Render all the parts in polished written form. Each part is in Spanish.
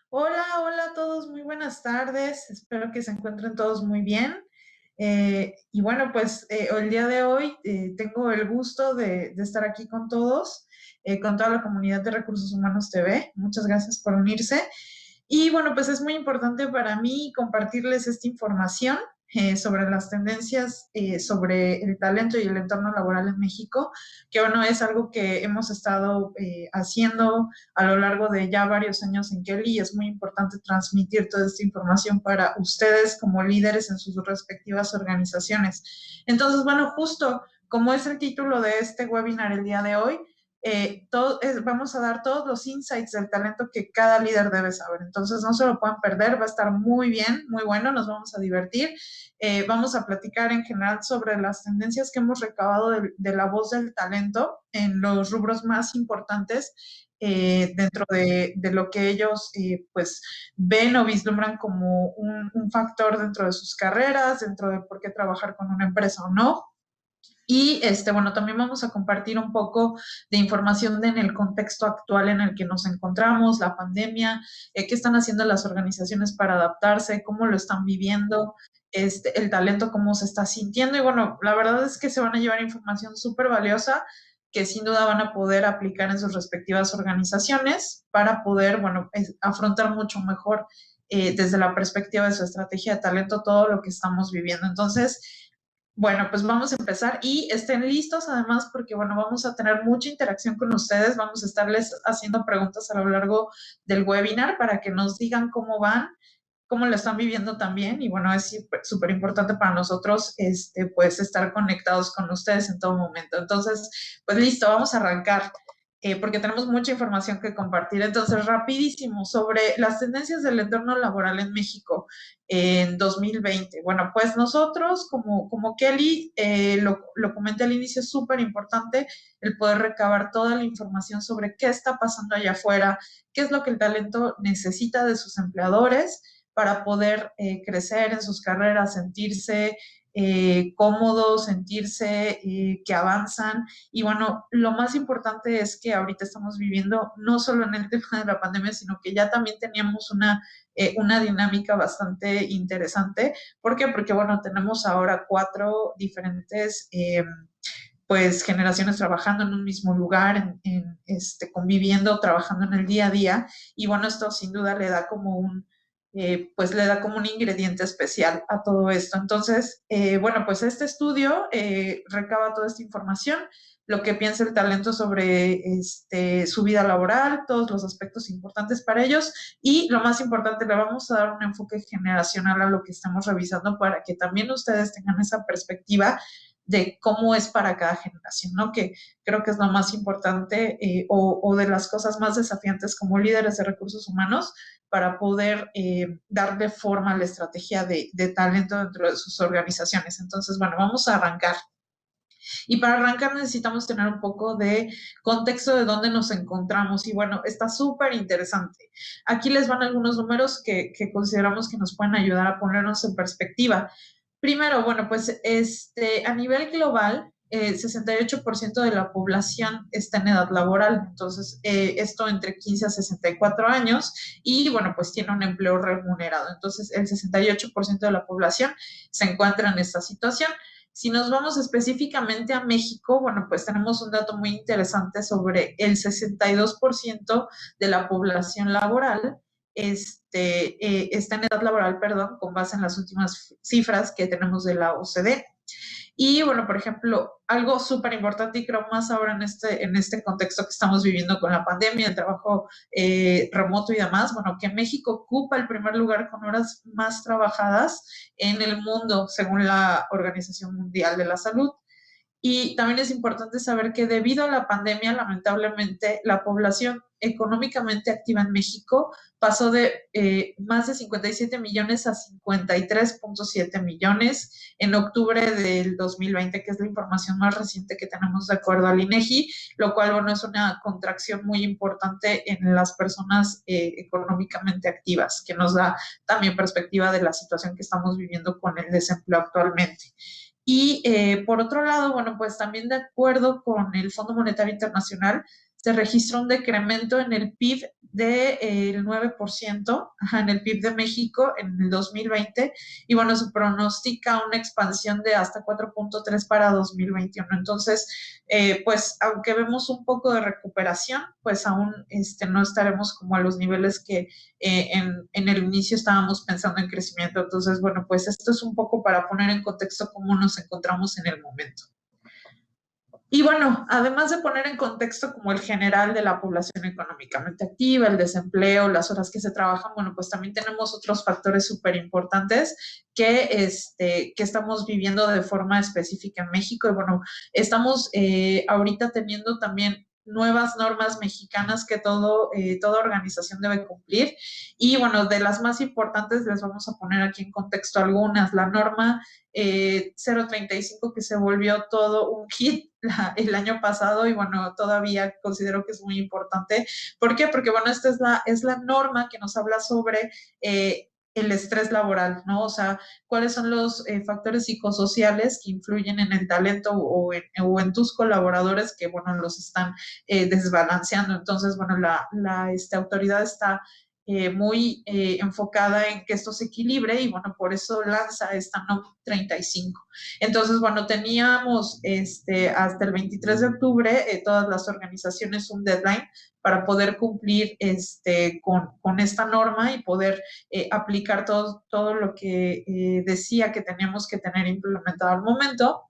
Hola, hola a todos, muy buenas tardes. Espero que se encuentren todos muy bien. Y bueno, pues el día de hoy tengo el gusto de estar aquí con todos, con toda la comunidad de Recursos Humanos TV. Muchas gracias por unirse. Y bueno, pues es muy importante para mí compartirles esta información sobre las tendencias sobre el talento y el entorno laboral en México, que bueno, es algo que hemos estado haciendo a lo largo de ya varios años en Kelly y es muy importante transmitir toda esta información para ustedes como líderes en sus respectivas organizaciones. Entonces, bueno, justo como es el título de este webinar el día de hoy, vamos a dar todos los insights del talento que cada líder debe saber. Entonces, no se lo puedan perder, va a estar muy bien, muy bueno, nos vamos a divertir. Vamos a platicar en general sobre las tendencias que hemos recabado de la voz del talento en los rubros más importantes dentro de lo que ellos pues ven o vislumbran como un factor dentro de sus carreras, dentro de por qué trabajar con una empresa o no. Y bueno, también vamos a compartir un poco de información en el contexto actual en el que nos encontramos, la pandemia, qué están haciendo las organizaciones para adaptarse, cómo lo están viviendo, el talento, cómo se está sintiendo. Y bueno, la verdad es que se van a llevar información súper valiosa que sin duda van a poder aplicar en sus respectivas organizaciones para poder, bueno, afrontar mucho mejor desde la perspectiva de su estrategia de talento todo lo que estamos viviendo. Entonces, bueno, pues vamos a empezar y estén listos además porque, bueno, vamos a tener mucha interacción con ustedes, vamos a estarles haciendo preguntas a lo largo del webinar para que nos digan cómo van, cómo lo están viviendo también y, bueno, es súper importante para nosotros, pues, estar conectados con ustedes en todo momento. Entonces, pues listo, vamos a arrancar. Porque tenemos mucha información que compartir. Entonces, rapidísimo, sobre las tendencias del entorno laboral en México en 2020. Bueno, pues nosotros como Kelly, lo comenté al inicio, es súper importante el poder recabar toda la información sobre qué está pasando allá afuera, qué es lo que el talento necesita de sus empleadores para poder crecer en sus carreras, sentirse cómodos, sentirse que avanzan. Y bueno, lo más importante es que ahorita estamos viviendo no solo en el tema de la pandemia, sino que ya también teníamos una dinámica bastante interesante. ¿Por qué? Porque, bueno, tenemos ahora 4 diferentes pues generaciones trabajando en un mismo lugar, conviviendo, trabajando en el día a día. Y bueno, esto sin duda le da como pues le da como un ingrediente especial a todo esto. Entonces, bueno, pues este estudio recaba toda esta información, lo que piensa el talento sobre su vida laboral, todos los aspectos importantes para ellos y lo más importante, le vamos a dar un enfoque generacional a lo que estamos revisando para que también ustedes tengan esa perspectiva de cómo es para cada generación, ¿no? Que creo que es lo más importante o de las cosas más desafiantes como líderes de recursos humanos para poder darle forma a la estrategia de talento dentro de sus organizaciones. Entonces, bueno, vamos a arrancar. Y para arrancar necesitamos tener un poco de contexto de dónde nos encontramos. Y bueno, está súper interesante. Aquí les van algunos números que consideramos que nos pueden ayudar a ponernos en perspectiva. Primero, bueno, pues a nivel global, 68% de la población está en edad laboral, entonces esto entre 15 a 64 años y bueno, pues tiene un empleo remunerado. Entonces el 68% de la población se encuentra en esta situación. Si nos vamos específicamente a México, bueno, pues tenemos un dato muy interesante sobre el 62% de la población laboral está en edad laboral, perdón, con base en las últimas cifras que tenemos de la OCDE. Y bueno, por ejemplo, algo súper importante y creo más ahora en este contexto que estamos viviendo con la pandemia, el trabajo remoto y demás, bueno, que México ocupa el primer lugar con horas más trabajadas en el mundo, según la Organización Mundial de la Salud. Y también es importante saber que debido a la pandemia, lamentablemente, la población económicamente activa en México pasó de más de 57 millones a 53.7 millones en octubre del 2020, que es la información más reciente que tenemos de acuerdo al INEGI, lo cual, bueno, es una contracción muy importante en las personas económicamente activas, que nos da también perspectiva de la situación que estamos viviendo con el desempleo actualmente. Y por otro lado, bueno, pues también de acuerdo con el Fondo Monetario Internacional, se registró un decremento en el PIB del 9%, en el PIB de México en el 2020, y bueno, se pronostica una expansión de hasta 4.3 para 2021. Entonces, pues aunque vemos un poco de recuperación, pues aún no estaremos como a los niveles que en el inicio estábamos pensando en crecimiento. Entonces, bueno, pues esto es un poco para poner en contexto cómo nos encontramos en el momento. Y bueno, además de poner en contexto como el general de la población económicamente activa, el desempleo, las horas que se trabajan, bueno, pues también tenemos otros factores súper importantes que estamos viviendo de forma específica en México. Y bueno, estamos ahorita teniendo también nuevas normas mexicanas que toda organización debe cumplir. Y bueno, de las más importantes les vamos a poner aquí en contexto algunas. La norma 035 que se volvió todo un hit el año pasado y bueno, todavía considero que es muy importante. ¿Por qué? Porque bueno, esta es la norma que nos habla sobre el estrés laboral, ¿no? O sea, cuáles son los factores psicosociales que influyen en el talento o en tus colaboradores que, bueno, los están desbalanceando. Entonces, bueno, la autoridad está muy enfocada en que esto se equilibre y bueno, por eso lanza esta NOM 35. Entonces, bueno, teníamos hasta el 23 de octubre todas las organizaciones un deadline para poder cumplir con esta norma y poder aplicar todo lo que decía que teníamos que tener implementado al momento.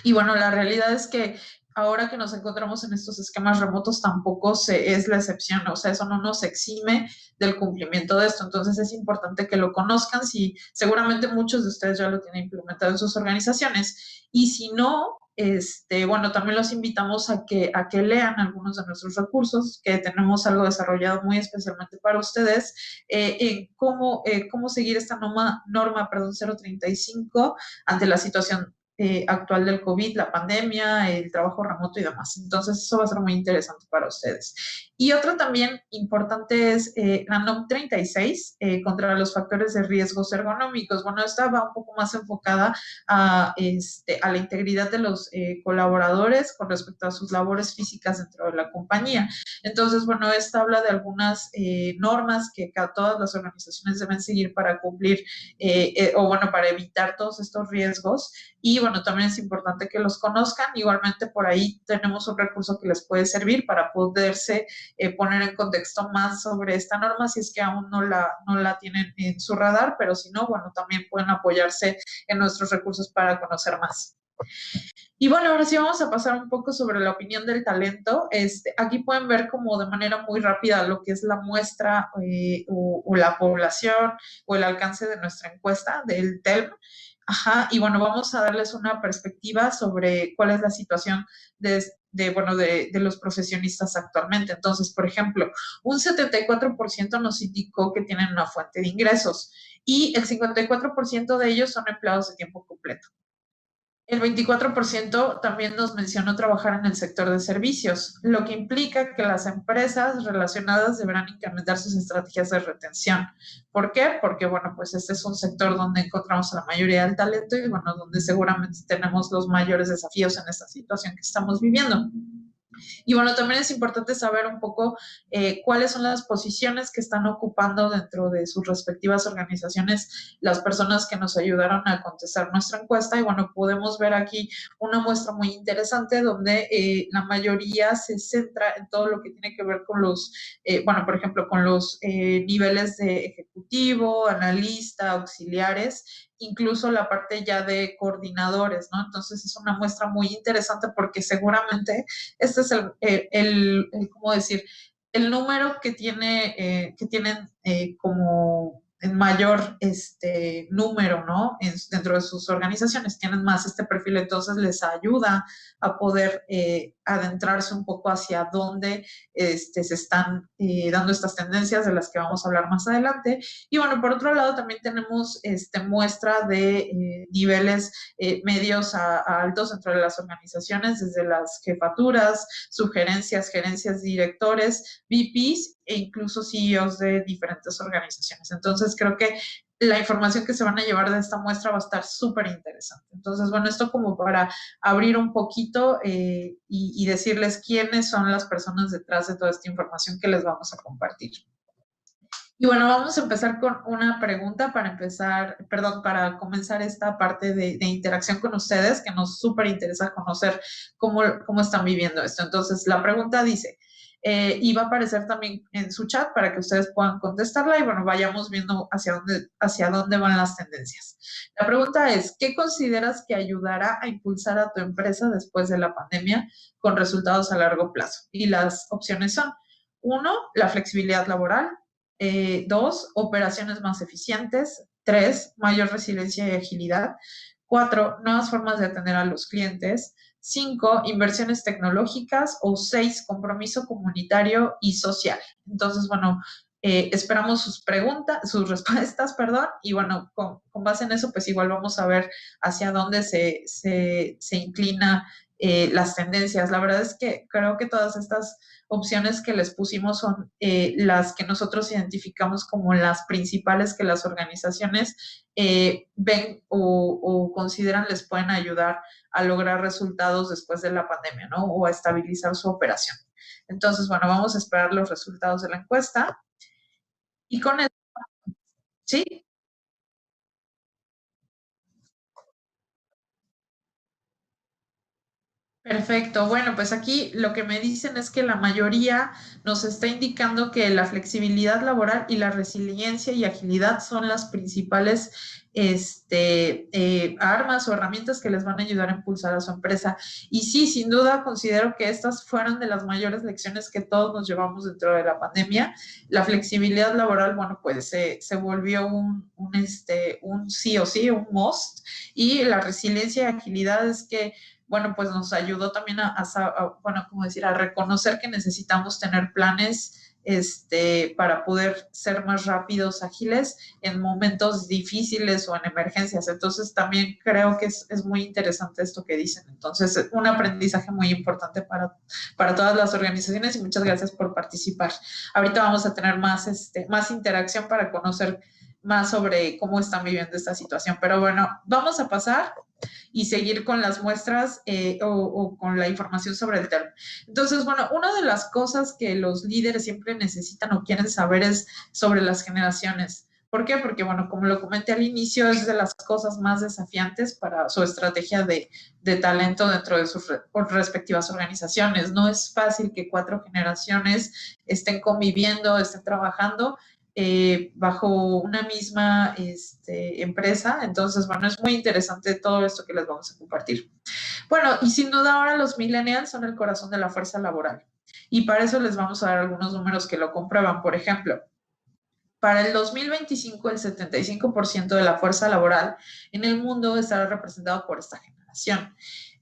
Y bueno, la realidad es que ahora que nos encontramos en estos esquemas remotos tampoco es la excepción, o sea, eso no nos exime del cumplimiento de esto. Entonces es importante que lo conozcan, si seguramente muchos de ustedes ya lo tienen implementado en sus organizaciones, y si no, bueno, también los invitamos a que lean algunos de nuestros recursos, que tenemos algo desarrollado muy especialmente para ustedes, en cómo seguir esta norma 035 ante la situación actual del COVID, la pandemia, el trabajo remoto y demás. Entonces, eso va a ser muy interesante para ustedes. Y otro también importante es la NOM 36 contra los factores de riesgos ergonómicos. Bueno, esta va un poco más enfocada a la integridad de los colaboradores con respecto a sus labores físicas dentro de la compañía. Entonces, bueno, esta habla de algunas normas que todas las organizaciones deben seguir para cumplir o bueno, para evitar todos estos riesgos. Y bueno, también es importante que los conozcan. Igualmente por ahí tenemos un recurso que les puede servir para poderse poner en contexto más sobre esta norma si es que aún no la tienen en su radar, pero si no, bueno, también pueden apoyarse en nuestros recursos para conocer más. Y bueno, ahora sí vamos a pasar un poco sobre la opinión del talento. Aquí pueden ver como de manera muy rápida lo que es la muestra o la población o el alcance de nuestra encuesta del TELM. Ajá, y bueno, vamos a darles una perspectiva sobre cuál es la situación de los profesionistas actualmente. Entonces, por ejemplo, un 74% nos indicó que tienen una fuente de ingresos y el 54% de ellos son empleados de tiempo completo. El 24% también nos mencionó trabajar en el sector de servicios, lo que implica que las empresas relacionadas deberán incrementar sus estrategias de retención. ¿Por qué? Porque, bueno, pues este es un sector donde encontramos a la mayoría del talento y, bueno, donde seguramente tenemos los mayores desafíos en esta situación que estamos viviendo. Y bueno, también es importante saber un poco cuáles son las posiciones que están ocupando dentro de sus respectivas organizaciones las personas que nos ayudaron a contestar nuestra encuesta. Y bueno, podemos ver aquí una muestra muy interesante donde la mayoría se centra en todo lo que tiene que ver con los, bueno, por ejemplo, con los niveles de ejecutivo, analista, auxiliares, incluso la parte ya de coordinadores, ¿no? Entonces es una muestra muy interesante porque seguramente este es ¿cómo decir? El número que tienen como en mayor número, ¿no? Dentro de sus organizaciones tienen más este perfil, entonces les ayuda a poder adentrarse un poco hacia dónde se están dando estas tendencias de las que vamos a hablar más adelante. Y bueno, por otro lado también tenemos muestra de niveles medios a altos dentro de las organizaciones, desde las jefaturas, sugerencias, gerencias, directores, VPs e incluso CEOs de diferentes organizaciones. Entonces, creo que la información que se van a llevar de esta muestra va a estar súper interesante. Entonces, bueno, esto como para abrir un poquito y decirles quiénes son las personas detrás de toda esta información que les vamos a compartir. Y bueno, vamos a empezar con una pregunta para empezar, perdón, para comenzar esta parte de interacción con ustedes, que nos súper interesa conocer cómo están viviendo esto. Entonces, la pregunta dice, y va a aparecer también en su chat para que ustedes puedan contestarla y bueno, vayamos viendo hacia dónde van las tendencias. La pregunta es, ¿qué consideras que ayudará a impulsar a tu empresa después de la pandemia con resultados a largo plazo? Y las opciones son, uno, la flexibilidad laboral. Dos, operaciones más eficientes. Tres, mayor resiliencia y agilidad. Cuatro, nuevas formas de atender a los clientes. Cinco, inversiones tecnológicas. O seis, compromiso comunitario y social. Entonces, bueno, esperamos sus preguntas, sus respuestas, perdón, y bueno, con base en eso, pues igual vamos a ver hacia dónde se inclina las tendencias. La verdad es que creo que todas estas opciones que les pusimos son las que nosotros identificamos como las principales que las organizaciones ven o consideran les pueden ayudar a lograr resultados después de la pandemia, ¿no? O a estabilizar su operación. Entonces, bueno, vamos a esperar los resultados de la encuesta. Y con eso, ¿sí? Perfecto. Bueno, pues aquí lo que me dicen es que la mayoría nos está indicando que la flexibilidad laboral y la resiliencia y agilidad son las principales armas o herramientas que les van a ayudar a impulsar a su empresa. Y sí, sin duda considero que estas fueron de las mayores lecciones que todos nos llevamos dentro de la pandemia. La flexibilidad laboral, bueno, pues se volvió un sí o sí, un must. Y la resiliencia y agilidad es que bueno, pues nos ayudó también bueno, como decir, a reconocer que necesitamos tener planes para poder ser más rápidos, ágiles en momentos difíciles o en emergencias. Entonces, también creo que es muy interesante esto que dicen. Entonces, un aprendizaje muy importante para todas las organizaciones y muchas gracias por participar. Ahorita vamos a tener más interacción para conocer más sobre cómo están viviendo esta situación. Pero bueno, vamos a pasar y seguir con las muestras o con la información sobre el tema. Entonces, bueno, una de las cosas que los líderes siempre necesitan o quieren saber es sobre las generaciones. ¿Por qué? Porque, bueno, como lo comenté al inicio, es de las cosas más desafiantes para su estrategia de talento dentro de sus respectivas organizaciones. No es fácil que 4 generaciones estén conviviendo, estén trabajando bajo una misma empresa. Entonces, bueno, es muy interesante todo esto que les vamos a compartir. Bueno, y sin duda ahora los millennials son el corazón de la fuerza laboral. Y para eso les vamos a dar algunos números que lo comprueban. Por ejemplo, para el 2025, el 75% de la fuerza laboral en el mundo estará representado por esta generación.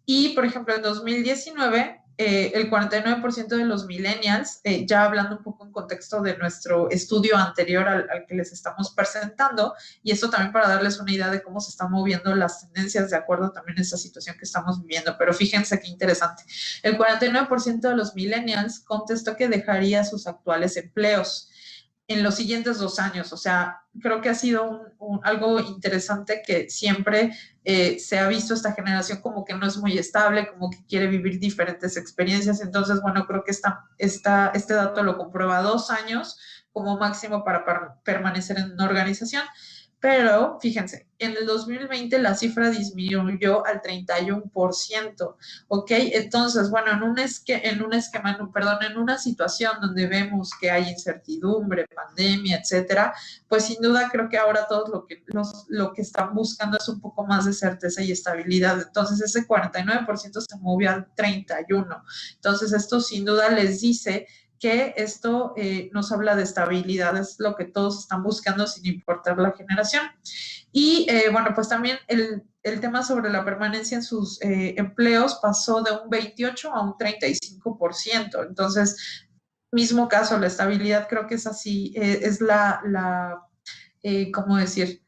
Y, por ejemplo, en 2019, el 49% de los millennials, ya hablando un poco en contexto de nuestro estudio anterior al que les estamos presentando, y esto también para darles una idea de cómo se están moviendo las tendencias de acuerdo también a esta situación que estamos viviendo. Pero fíjense qué interesante. El 49% de los millennials contestó que dejaría sus actuales empleos en los siguientes 2 años. O sea, creo que ha sido algo interesante que siempre se ha visto esta generación como que no es muy estable, como que quiere vivir diferentes experiencias. Entonces, bueno, creo que este dato lo comprueba 2 años como máximo para permanecer en una organización. Pero fíjense, en el 2020 la cifra disminuyó al 31%, ¿ok? Entonces, bueno, en una situación donde vemos que hay incertidumbre, pandemia, etcétera, pues sin duda creo que ahora todos lo que están buscando es un poco más de certeza y estabilidad. Entonces, ese 49% se movió al 31%. Entonces, esto sin duda les dice que esto nos habla de estabilidad, es lo que todos están buscando sin importar la generación. Y bueno, pues también el tema sobre la permanencia en sus empleos pasó de un 28 a un 35%. Entonces, mismo caso, la estabilidad creo que es así, es ¿cómo decir?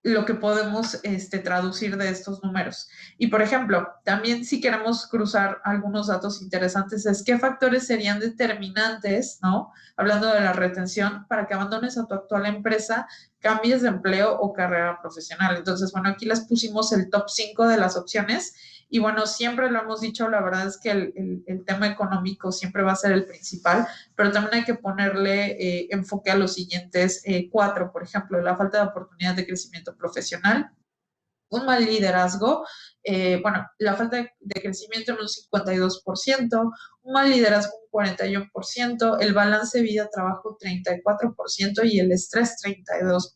Lo que podemos traducir de estos números. Y, por ejemplo, también si queremos cruzar algunos datos interesantes, es qué factores serían determinantes, ¿no? Hablando de la retención, para que abandones a tu actual empresa cambies de empleo o carrera profesional. Entonces, bueno, aquí les pusimos el top 5 de las opciones y bueno, siempre lo hemos dicho, la verdad es que el tema económico siempre va a ser el principal, pero también hay que ponerle enfoque a los siguientes 4, por ejemplo, la falta de oportunidad de crecimiento profesional, un mal liderazgo, bueno, la falta de crecimiento en un 52%, un mal liderazgo un 41%, el balance vida-trabajo 34% y el estrés 32%.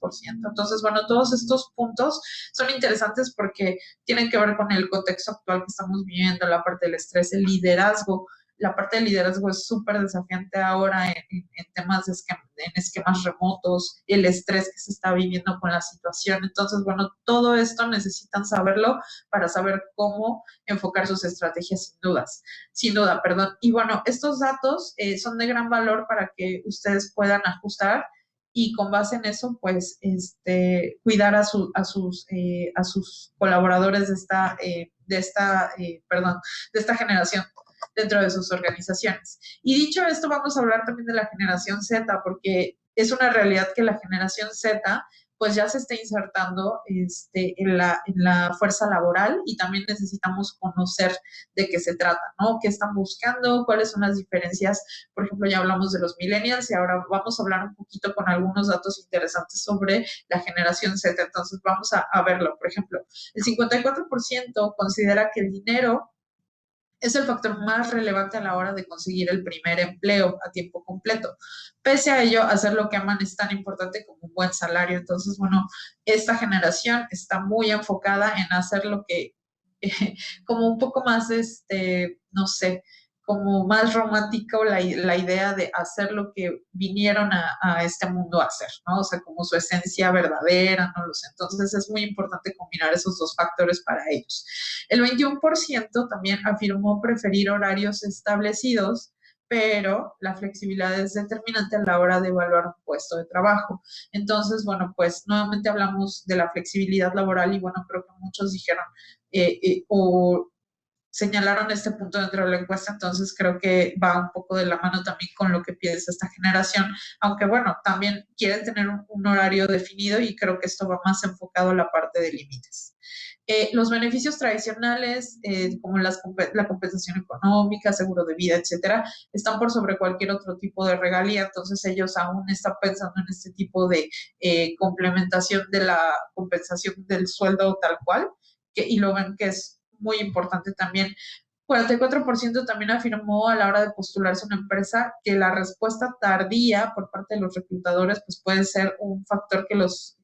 Entonces, bueno, todos estos puntos son interesantes porque tienen que ver con el contexto actual que estamos viviendo, la parte del estrés, el liderazgo. La parte del liderazgo es súper desafiante ahora en temas en esquemas remotos, el estrés que se está viviendo con la situación. Entonces, bueno, todo esto necesitan saberlo para saber cómo enfocar sus estrategias sin duda, perdón. Y bueno, estos datos son de gran valor para que ustedes puedan ajustar y con base en eso, pues, cuidar a sus colaboradores de esta generación dentro de sus organizaciones. Y dicho esto, vamos a hablar también de la generación Z, porque es una realidad que la generación Z pues ya se está insertando en la fuerza laboral y también necesitamos conocer de qué se trata, ¿no? ¿Qué están buscando? ¿Cuáles son las diferencias? Por ejemplo, ya hablamos de los millennials y ahora vamos a hablar un poquito con algunos datos interesantes sobre la generación Z. Entonces, vamos a verlo. Por ejemplo, el 54% considera que el dinero es el factor más relevante a la hora de conseguir el primer empleo a tiempo completo. Pese a ello, hacer lo que aman es tan importante como un buen salario. Entonces, bueno, esta generación está muy enfocada en hacer lo que, como un poco más, no sé, como más romántico la idea de hacer lo que vinieron a este mundo a hacer, ¿no? O sea, como su esencia verdadera, no lo sé. Entonces es muy importante combinar esos dos factores para ellos. El 21% también afirmó preferir horarios establecidos, pero la flexibilidad es determinante a la hora de evaluar un puesto de trabajo. Entonces, bueno, pues nuevamente hablamos de la flexibilidad laboral y bueno, creo que muchos dijeron o señalaron este punto dentro de la encuesta, entonces creo que va un poco de la mano también con lo que piensa esta generación, aunque bueno, también quieren tener un horario definido y creo que esto va más enfocado a la parte de límites. Los beneficios tradicionales, como la compensación económica, seguro de vida, etcétera, están por sobre cualquier otro tipo de regalía, entonces ellos aún están pensando en este tipo de complementación de la compensación del sueldo tal cual, y lo ven que es muy importante también. 44% también afirmó a la hora de postularse a una empresa que la respuesta tardía por parte de los reclutadores pues puede ser un factor que los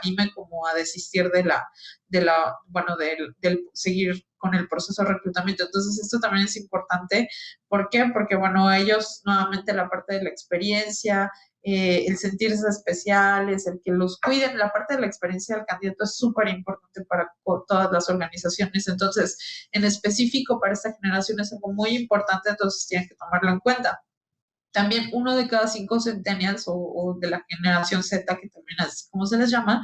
anime como a desistir bueno, del seguir con el proceso de reclutamiento. Entonces, esto también es importante. ¿Por qué? Porque, bueno, ellos nuevamente la parte de la experiencia, el sentirse especiales, el que los cuiden, la parte de la experiencia del candidato es súper importante para todas las organizaciones. Entonces, en específico para esta generación es algo muy importante, entonces tienen que tomarlo en cuenta. También 1 de cada 5 centennials de la generación Z, que también es como se les llama,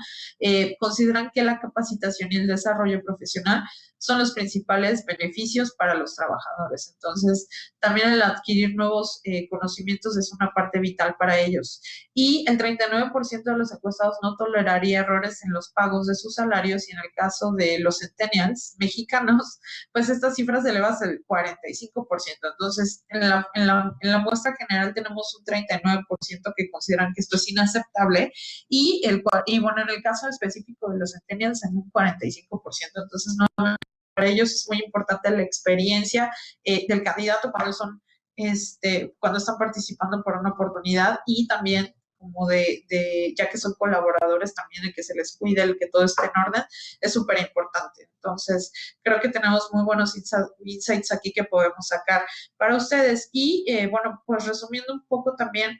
consideran que la capacitación y el desarrollo profesional son los principales beneficios para los trabajadores. Entonces, también el adquirir nuevos conocimientos es una parte vital para ellos. Y el 39% de los encuestados no toleraría errores en los pagos de sus salarios y en el caso de los centennials mexicanos, pues estas cifras se elevan al 45%. Entonces, en la muestra general tenemos un 39% que consideran que esto es inaceptable y bueno, en el caso específico de los centennials en un 45%. Entonces, no, para ellos es muy importante la experiencia del candidato cuando están participando por una oportunidad y también como ya que son colaboradores también el que se les cuide, el que todo esté en orden, es súper importante. Entonces, creo que tenemos muy buenos insights aquí que podemos sacar para ustedes. Y bueno, pues resumiendo un poco también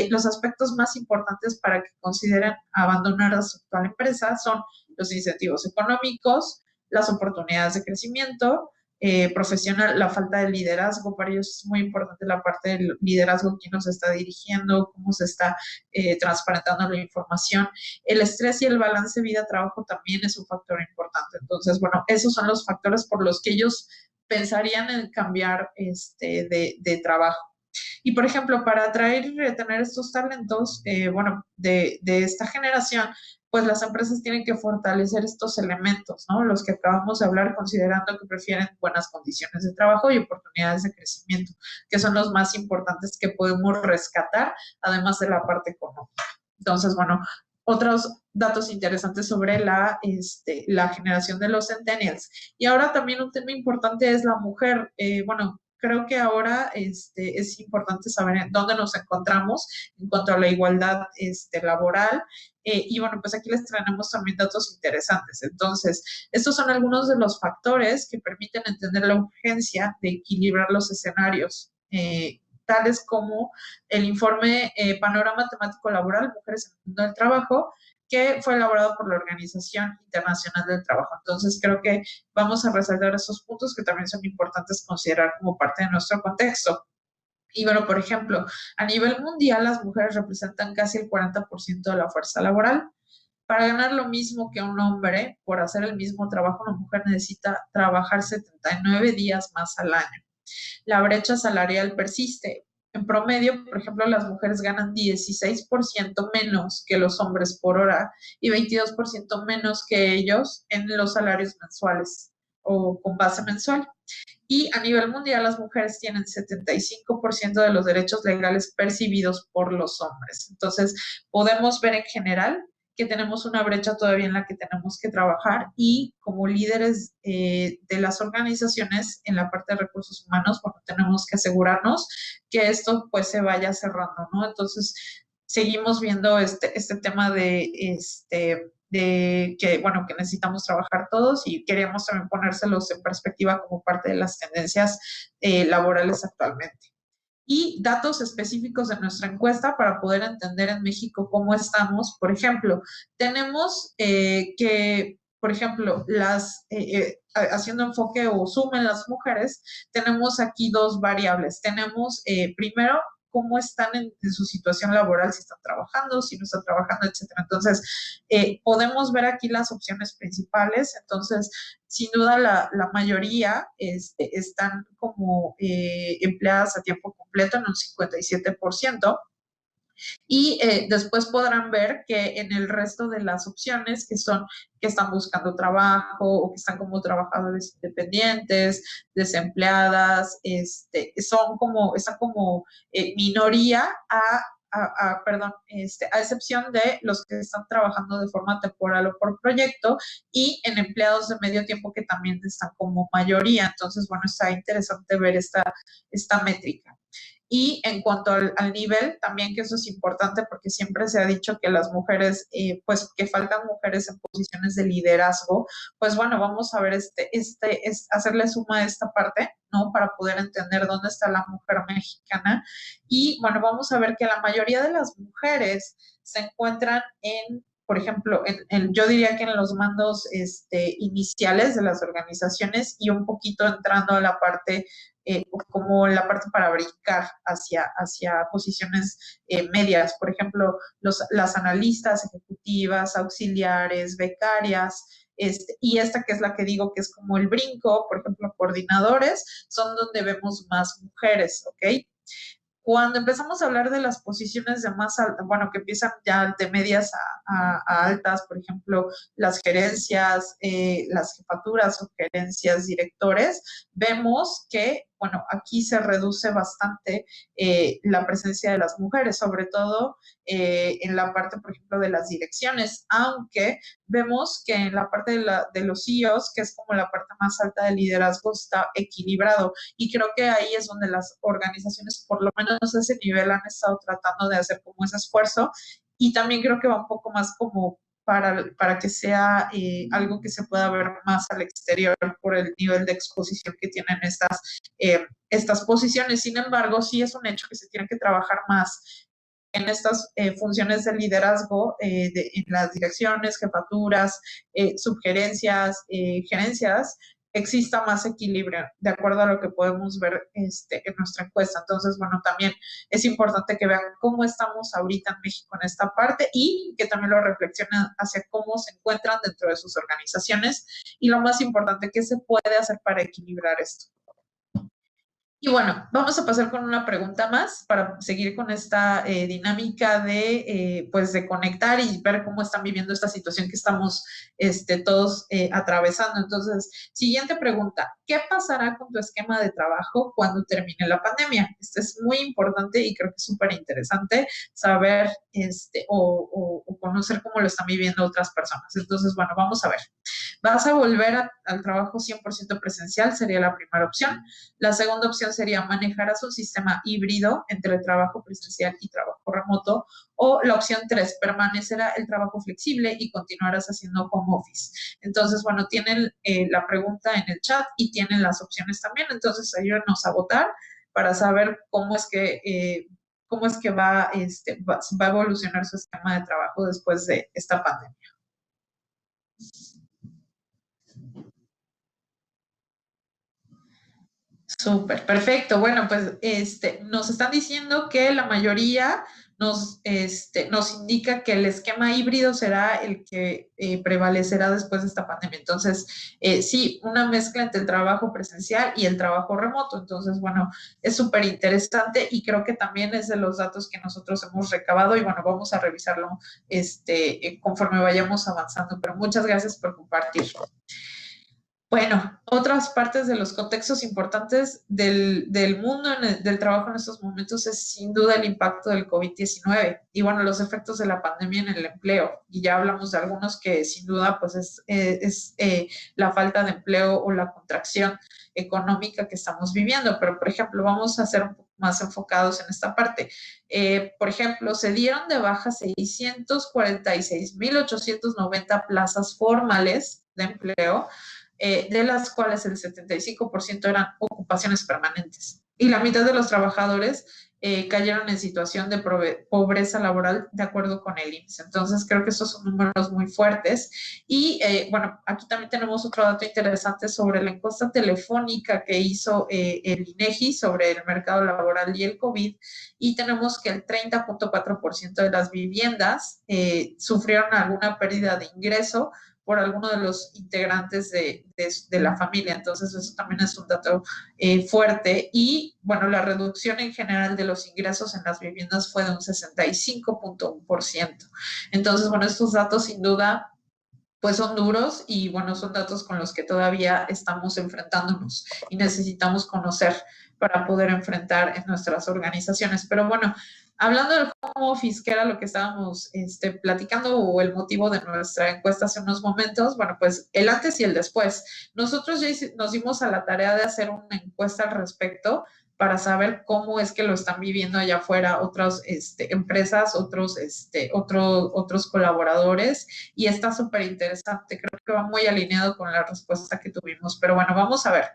los aspectos más importantes para que consideren abandonar a su actual empresa son los incentivos económicos, las oportunidades de crecimiento profesional, la falta de liderazgo. Para ellos es muy importante la parte del liderazgo, quién nos está dirigiendo, cómo se está transparentando la información. El estrés y el balance vida-trabajo también es un factor importante. Entonces, bueno, esos son los factores por los que ellos pensarían en cambiar de trabajo. Y, por ejemplo, para atraer y retener estos talentos, bueno, de esta generación, pues las empresas tienen que fortalecer estos elementos, ¿no? Los que acabamos de hablar, considerando que prefieren buenas condiciones de trabajo y oportunidades de crecimiento, que son los más importantes que podemos rescatar, además de la parte económica. Entonces, bueno, otros datos interesantes sobre la generación de los centennials. Y ahora también un tema importante es la mujer. Bueno, creo que ahora es importante saber en dónde nos encontramos en cuanto a la igualdad laboral. Y bueno, pues aquí les traemos también datos interesantes. Entonces, estos son algunos de los factores que permiten entender la urgencia de equilibrar los escenarios. Tales como el informe Panorama Temático Laboral, Mujeres en el Mundo del Trabajo, que fue elaborado por la Organización Internacional del Trabajo. Entonces, creo que vamos a resaltar esos puntos que también son importantes considerar como parte de nuestro contexto. Y bueno, por ejemplo, a nivel mundial, las mujeres representan casi el 40% de la fuerza laboral. Para ganar lo mismo que un hombre, por hacer el mismo trabajo, una mujer necesita trabajar 79 días más al año. La brecha salarial persiste. En promedio, por ejemplo, las mujeres ganan 16% menos que los hombres por hora y 22% menos que ellos en los salarios mensuales o con base mensual. Y a nivel mundial, las mujeres tienen 75% de los derechos legales percibidos por los hombres. Entonces, podemos ver en general que tenemos una brecha todavía en la que tenemos que trabajar y como líderes de las organizaciones en la parte de recursos humanos, bueno, tenemos que asegurarnos que esto pues se vaya cerrando, ¿no? Entonces, seguimos viendo este tema de que, bueno, que necesitamos trabajar todos y queremos también ponérselos en perspectiva como parte de las tendencias laborales actualmente. Y datos específicos de nuestra encuesta para poder entender en México cómo estamos. Por ejemplo, tenemos que, por ejemplo, haciendo enfoque o zoom en las mujeres, tenemos aquí dos variables. Tenemos primero cómo están en su situación laboral, si están trabajando, si no están trabajando, etcétera. Entonces, podemos ver aquí las opciones principales. Entonces, sin duda la mayoría están como empleadas a tiempo completo en un 57%. Y después podrán ver que en el resto de las opciones que son que están buscando trabajo o que están como trabajadores independientes, desempleadas, están como minoría perdón, a excepción de los que están trabajando de forma temporal o por proyecto y en empleados de medio tiempo que también están como mayoría. Entonces, bueno, está interesante ver esta métrica. Y en cuanto al nivel, también que eso es importante porque siempre se ha dicho que las mujeres, pues que faltan mujeres en posiciones de liderazgo, pues bueno, vamos a ver hacerle suma a esta parte, ¿no? Para poder entender dónde está la mujer mexicana. Y bueno, vamos a ver que la mayoría de las mujeres se encuentran por ejemplo, yo diría que en los mandos iniciales de las organizaciones y un poquito entrando a la parte como la parte para brincar hacia posiciones medias, por ejemplo, las analistas ejecutivas, auxiliares, becarias, y esta que es la que digo que es como el brinco, por ejemplo, coordinadores, son donde vemos más mujeres, ¿ok? Cuando empezamos a hablar de las posiciones de más alta, bueno, que empiezan ya de medias a altas, por ejemplo, las gerencias, las jefaturas o gerencias directores, vemos que, bueno, aquí se reduce bastante la presencia de las mujeres, sobre todo en la parte, por ejemplo, de las direcciones, aunque vemos que en la parte de los CEOs, que es como la parte más alta del liderazgo, está equilibrado. Y creo que ahí es donde las organizaciones, por lo menos a ese nivel, han estado tratando de hacer como ese esfuerzo. Y también creo que va un poco más como para que sea algo que se pueda ver más al exterior por el nivel de exposición que tienen estas posiciones. Sin embargo, sí es un hecho que se tiene que trabajar más en estas funciones de liderazgo en las direcciones, jefaturas, subgerencias, gerencias, exista más equilibrio, de acuerdo a lo que podemos ver en nuestra encuesta. Entonces, bueno, también es importante que vean cómo estamos ahorita en México en esta parte y que también lo reflexionen hacia cómo se encuentran dentro de sus organizaciones y lo más importante, qué se puede hacer para equilibrar esto. Y bueno, vamos a pasar con una pregunta más para seguir con esta dinámica pues de conectar y ver cómo están viviendo esta situación que estamos todos atravesando. Entonces, siguiente pregunta, ¿qué pasará con tu esquema de trabajo cuando termine la pandemia? Esto es muy importante y creo que es súper interesante saber o conocer cómo lo están viviendo otras personas. Entonces, bueno, vamos a ver. ¿Vas a volver al trabajo 100% presencial? Sería la primera opción. La segunda opción sería manejarás un sistema híbrido entre trabajo presencial y trabajo remoto. O la opción 3, permanecerá el trabajo flexible y continuarás haciendo home office. Entonces, bueno, tienen la pregunta en el chat y tienen las opciones también. Entonces, ayúdenos a votar para saber cómo es que va a evolucionar su esquema de trabajo después de esta pandemia. Súper, perfecto. Bueno, pues nos están diciendo que la mayoría nos indica que el esquema híbrido será el que prevalecerá después de esta pandemia. Entonces, sí, una mezcla entre el trabajo presencial y el trabajo remoto. Entonces, bueno, es súper interesante y creo que también es de los datos que nosotros hemos recabado y bueno, vamos a revisarlo conforme vayamos avanzando. Pero muchas gracias por compartir. Bueno, otras partes de los contextos importantes del mundo del trabajo en estos momentos es sin duda el impacto del COVID-19 y bueno, los efectos de la pandemia en el empleo. Y ya hablamos de algunos que sin duda pues es la falta de empleo o la contracción económica que estamos viviendo. Pero por ejemplo, vamos a ser un poco más enfocados en esta parte. Por ejemplo, se dieron de baja 646,890 plazas formales de empleo, de las cuales el 75% eran ocupaciones permanentes. Y la mitad de los trabajadores cayeron en situación de pobreza laboral de acuerdo con el INSS. Entonces, creo que estos son números muy fuertes. Y bueno, aquí también tenemos otro dato interesante sobre la encuesta telefónica que hizo el INEGI sobre el mercado laboral y el COVID. Y tenemos que el 30.4% de las viviendas sufrieron alguna pérdida de ingreso por alguno de los integrantes de la familia. Entonces, eso también es un dato fuerte. Y, bueno, la reducción en general de los ingresos en las viviendas fue de un 65.1%. Entonces, bueno, estos datos sin duda pues son duros y bueno, son datos con los que todavía estamos enfrentándonos y necesitamos conocer para poder enfrentar en nuestras organizaciones. Pero bueno, hablando del home office, que era lo que estábamos platicando o el motivo de nuestra encuesta hace unos momentos, bueno, pues el antes y el después. Nosotros ya nos dimos a la tarea de hacer una encuesta al respecto para saber cómo es que lo están viviendo allá afuera otras empresas, otros colaboradores, y está súper interesante. Creo que va muy alineado con la respuesta que tuvimos. Pero bueno, vamos a ver.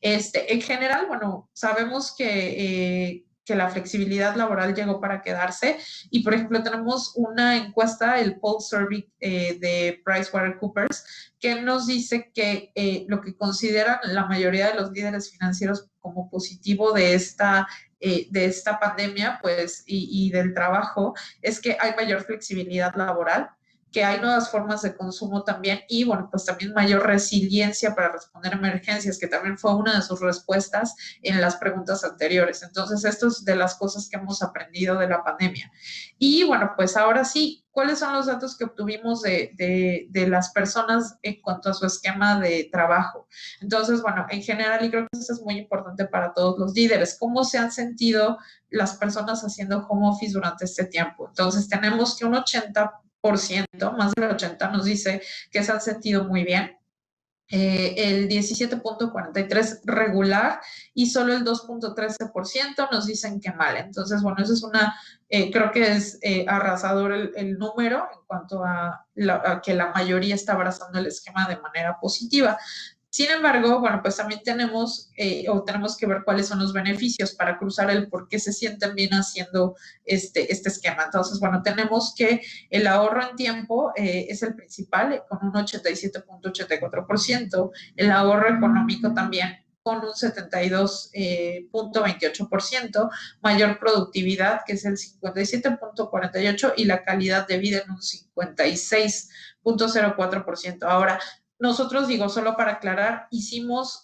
En general, bueno, sabemos que la flexibilidad laboral llegó para quedarse y, por ejemplo, tenemos una encuesta, el Poll Survey de PricewaterhouseCoopers, que nos dice que lo que consideran la mayoría de los líderes financieros como positivo de esta pandemia, pues, y del trabajo, es que hay mayor flexibilidad laboral, que hay nuevas formas de consumo también y, bueno, pues también mayor resiliencia para responder emergencias, que también fue una de sus respuestas en las preguntas anteriores. Entonces, esto es de las cosas que hemos aprendido de la pandemia. Y, bueno, pues ahora sí, ¿cuáles son los datos que obtuvimos de las personas en cuanto a su esquema de trabajo? Entonces, bueno, en general, y creo que eso es muy importante para todos los líderes, ¿cómo se han sentido las personas haciendo home office durante este tiempo? Entonces, tenemos que un 80%, más del 80%, nos dice que se han sentido muy bien. El 17.43% regular y solo el 2.13% nos dicen que mal. Entonces, bueno, eso es creo que es arrasador el número en cuanto a que la mayoría está abrazando el esquema de manera positiva. Sin embargo, bueno, pues también tenemos que ver cuáles son los beneficios para cruzar el por qué se sienten bien haciendo este esquema. Entonces, bueno, tenemos que el ahorro en tiempo es el principal, con un 87.84%, el ahorro económico también con un 72.28%, mayor productividad, que es el 57.48%, y la calidad de vida en un 56.04%. Ahora, nosotros, digo, solo para aclarar, pusimos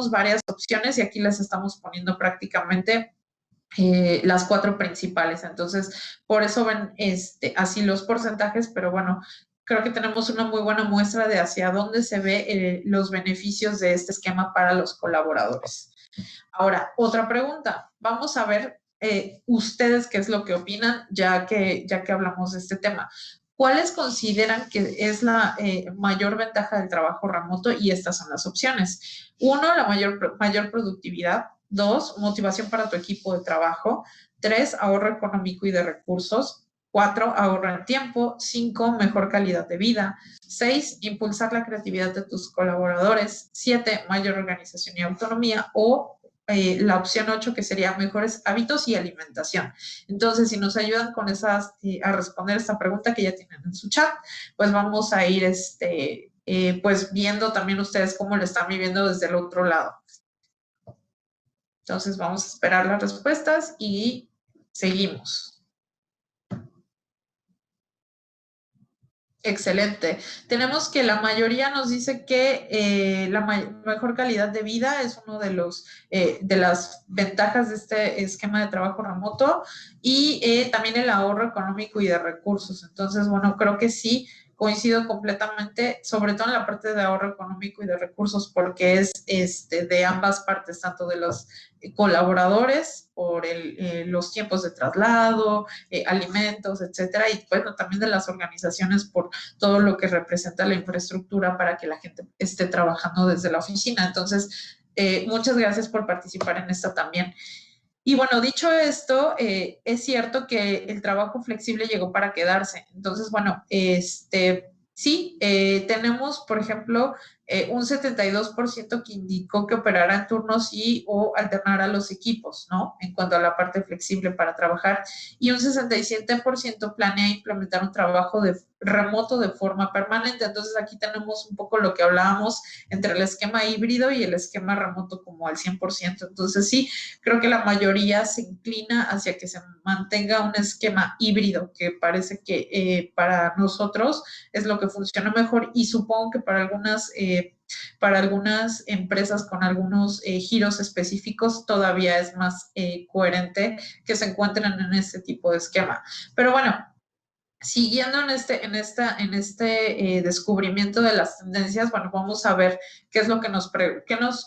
varias opciones y aquí les estamos poniendo prácticamente las 4 principales. Entonces, por eso ven así los porcentajes, pero bueno, creo que tenemos una muy buena muestra de hacia dónde se ve los beneficios de este esquema para los colaboradores. Ahora, otra pregunta. Vamos a ver ustedes qué es lo que opinan, ya que hablamos de este tema. ¿Cuáles consideran que es la mayor ventaja del trabajo remoto? Y estas son las opciones. 1, la mayor productividad. 2, motivación para tu equipo de trabajo. 3, ahorro económico y de recursos. 4, ahorro en tiempo. 5, mejor calidad de vida. 6, impulsar la creatividad de tus colaboradores. 7, mayor organización y autonomía. O la opción 8, que sería mejores hábitos y alimentación. Entonces, si nos ayudan con esas, a responder esta pregunta que ya tienen en su chat, pues vamos a ir pues viendo también ustedes cómo lo están viviendo desde el otro lado. Entonces, vamos a esperar las respuestas y seguimos. Excelente. Tenemos que la mayoría nos dice que la mejor calidad de vida es uno de las ventajas de este esquema de trabajo remoto y también el ahorro económico y de recursos. Entonces, bueno, creo que sí, coincido completamente, sobre todo en la parte de ahorro económico y de recursos, porque es de ambas partes, tanto de los colaboradores por los tiempos de traslado, alimentos, etcétera, y bueno, también de las organizaciones por todo lo que representa la infraestructura para que la gente esté trabajando desde la oficina. Entonces, muchas gracias por participar en esta también. Y bueno, dicho esto, es cierto que el trabajo flexible llegó para quedarse. Entonces, bueno, sí, tenemos, por ejemplo, un 72% que indicó que operará en turnos y o alternará los equipos, ¿no? En cuanto a la parte flexible para trabajar. Y un 67% planea implementar un trabajo remoto de forma permanente. Entonces, aquí tenemos un poco lo que hablábamos entre el esquema híbrido y el esquema remoto como al 100%. Entonces, sí, creo que la mayoría se inclina hacia que se mantenga un esquema híbrido, que parece que para nosotros es lo que funciona mejor y supongo que para algunas empresas con algunos giros específicos todavía es más coherente que se encuentren en este tipo de esquema. Pero bueno, siguiendo en este descubrimiento de las tendencias, bueno, vamos a ver qué es lo que nos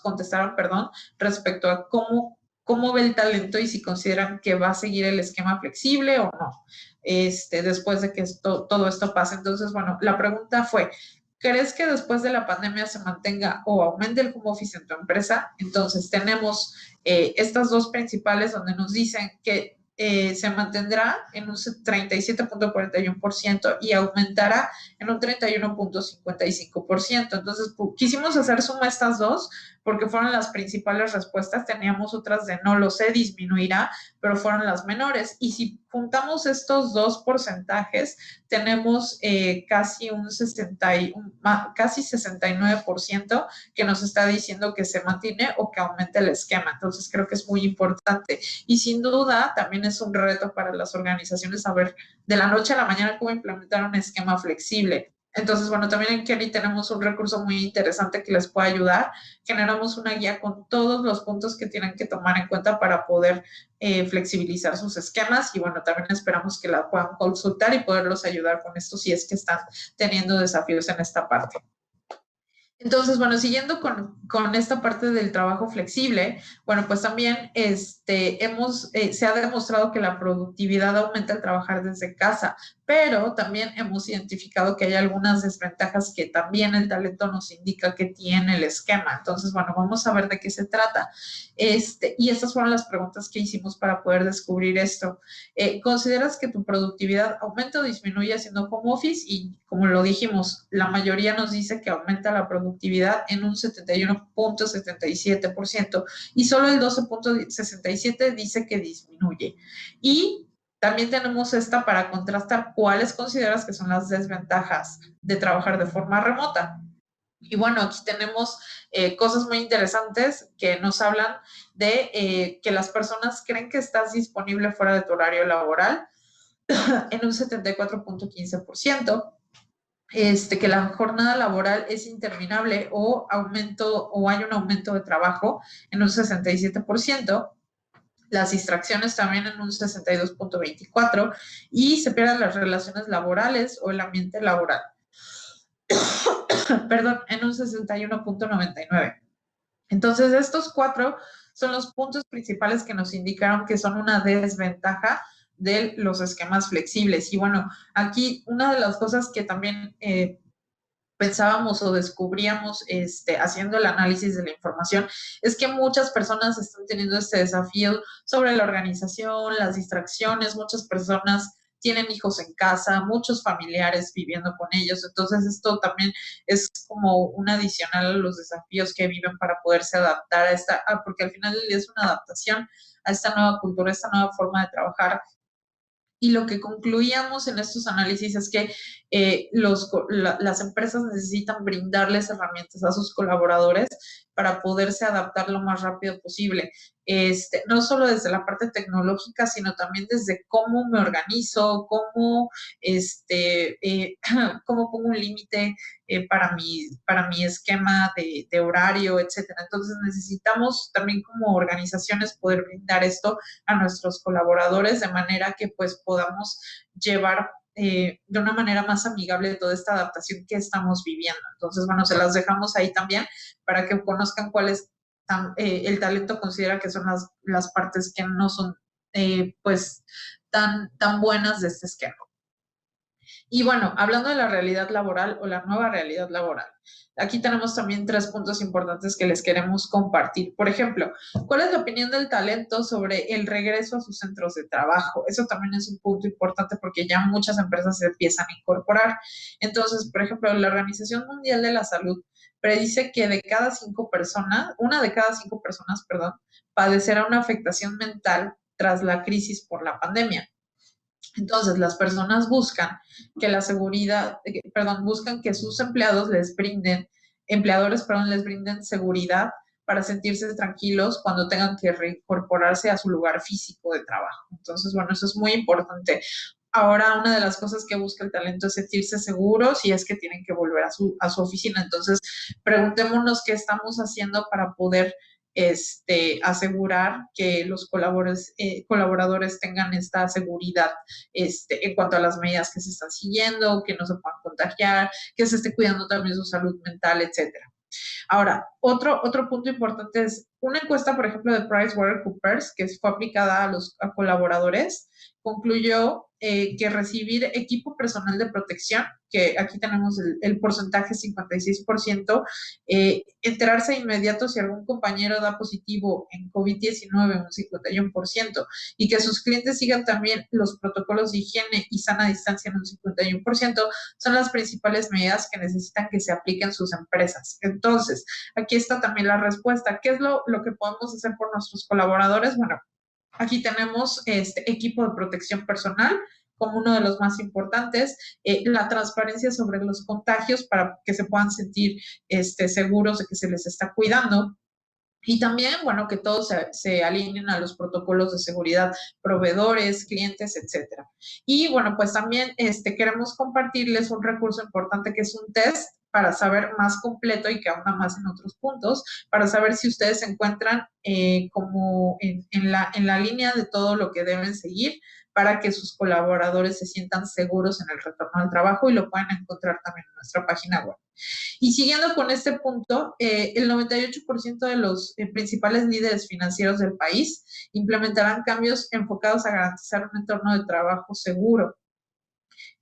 contestaron, perdón, respecto a cómo ve el talento y si consideran que va a seguir el esquema flexible o no, después de que todo esto pase. Entonces, bueno, la pregunta fue, ¿crees que después de la pandemia se mantenga o aumente el home office en tu empresa? Entonces, tenemos estas dos principales donde nos dicen que se mantendrá en un 37.41% y aumentará en un 31.55%. Entonces, quisimos hacer suma a estas dos porque fueron las principales respuestas. Teníamos otras de no lo sé, disminuirá, pero fueron las menores. Y si juntamos estos dos porcentajes, tenemos casi 69% que nos está diciendo que se mantiene o que aumente el esquema. Entonces, creo que es muy importante. Y sin duda, también es un reto para las organizaciones saber de la noche a la mañana cómo implementar un esquema flexible. Entonces, bueno, también en Kenny tenemos un recurso muy interesante que les puede ayudar. Generamos una guía con todos los puntos que tienen que tomar en cuenta para poder flexibilizar sus esquemas y bueno, también esperamos que la puedan consultar y poderlos ayudar con esto si es que están teniendo desafíos en esta parte. Entonces, bueno, siguiendo con esta parte del trabajo flexible, bueno, pues también se ha demostrado que la productividad aumenta al trabajar desde casa, pero también hemos identificado que hay algunas desventajas que también el talento nos indica que tiene el esquema. Entonces, bueno, vamos a ver de qué se trata. Y estas fueron las preguntas que hicimos para poder descubrir esto. ¿Consideras que tu productividad aumenta o disminuye haciendo home office? Y como lo dijimos, la mayoría nos dice que aumenta la productividad en un 71.77% y solo el 12.67% dice que disminuye. Y también tenemos esta para contrastar cuáles consideras que son las desventajas de trabajar de forma remota. Y bueno, aquí tenemos cosas muy interesantes que nos hablan de que las personas creen que estás disponible fuera de tu horario laboral en un 74.15%. que la jornada laboral es interminable o hay un aumento de trabajo en un 67%, las distracciones también en un 62.24% y se pierden las relaciones laborales o el ambiente laboral, perdón, en un 61.99%. Entonces, estos cuatro son los puntos principales que nos indicaron que son una desventaja de los esquemas flexibles. Y bueno, aquí una de las cosas que también pensábamos o descubríamos haciendo el análisis de la información es que muchas personas están teniendo este desafío sobre la organización, las distracciones, muchas personas tienen hijos en casa, muchos familiares viviendo con ellos, entonces esto también es como un adicional a los desafíos que viven para poderse adaptar a porque al final es una adaptación a esta nueva cultura, a esta nueva forma de trabajar. Y lo que concluíamos en estos análisis es que las empresas necesitan brindarles herramientas a sus colaboradores para poderse adaptar lo más rápido posible. No solo desde la parte tecnológica, sino también desde cómo me organizo, cómo pongo un límite para mi esquema de horario, etcétera. Entonces necesitamos también como organizaciones poder brindar esto a nuestros colaboradores de manera que pues podamos llevar de una manera más amigable toda esta adaptación que estamos viviendo. Entonces, bueno, se las dejamos ahí también para que conozcan cuáles el talento considera que son las partes que no son pues tan buenas de este esquema. Y bueno, hablando de la realidad laboral o la nueva realidad laboral, aquí tenemos también 3 puntos importantes que les queremos compartir. Por ejemplo, ¿cuál es la opinión del talento sobre el regreso a sus centros de trabajo? Eso también es un punto importante porque ya muchas empresas se empiezan a incorporar. Entonces, por ejemplo, la Organización Mundial de la Salud predice que una de cada cinco personas, perdón, padecerá una afectación mental tras la crisis por la pandemia. Entonces, las personas buscan que la seguridad, buscan que sus empleadores les brinden seguridad para sentirse tranquilos cuando tengan que reincorporarse a su lugar físico de trabajo. Entonces, bueno, eso es muy importante. Ahora, una de las cosas que busca el talento es sentirse seguros y es que tienen que volver a su oficina. Entonces, preguntémonos qué estamos haciendo para poder asegurar que los colaboradores tengan esta seguridad en cuanto a las medidas que se están siguiendo, que no se puedan contagiar, que se esté cuidando también su salud mental, etcétera. Ahora, otro punto importante es una encuesta, por ejemplo, de PricewaterhouseCoopers, que fue aplicada a colaboradores, concluyó que recibir equipo personal de protección, que aquí tenemos el porcentaje 56%, enterarse de inmediato si algún compañero da positivo en COVID-19, un 51%, y que sus clientes sigan también los protocolos de higiene y sana distancia en un 51%, son las principales medidas que necesitan que se apliquen sus empresas. Entonces, aquí está también la respuesta. ¿Qué es lo que podemos hacer por nuestros colaboradores? Bueno, aquí tenemos este equipo de protección personal como uno de los más importantes, la transparencia sobre los contagios para que se puedan sentir seguros de que se les está cuidando. Y también, bueno, que todos se alineen a los protocolos de seguridad, proveedores, clientes, etcétera. Y bueno, pues también queremos compartirles un recurso importante que es un test para saber más completo y que ahonda más en otros puntos, para saber si ustedes se encuentran como en la línea de todo lo que deben seguir para que sus colaboradores se sientan seguros en el retorno al trabajo y lo pueden encontrar también en nuestra página web. Y siguiendo con este punto, el 98% de los principales líderes financieros del país implementarán cambios enfocados a garantizar un entorno de trabajo seguro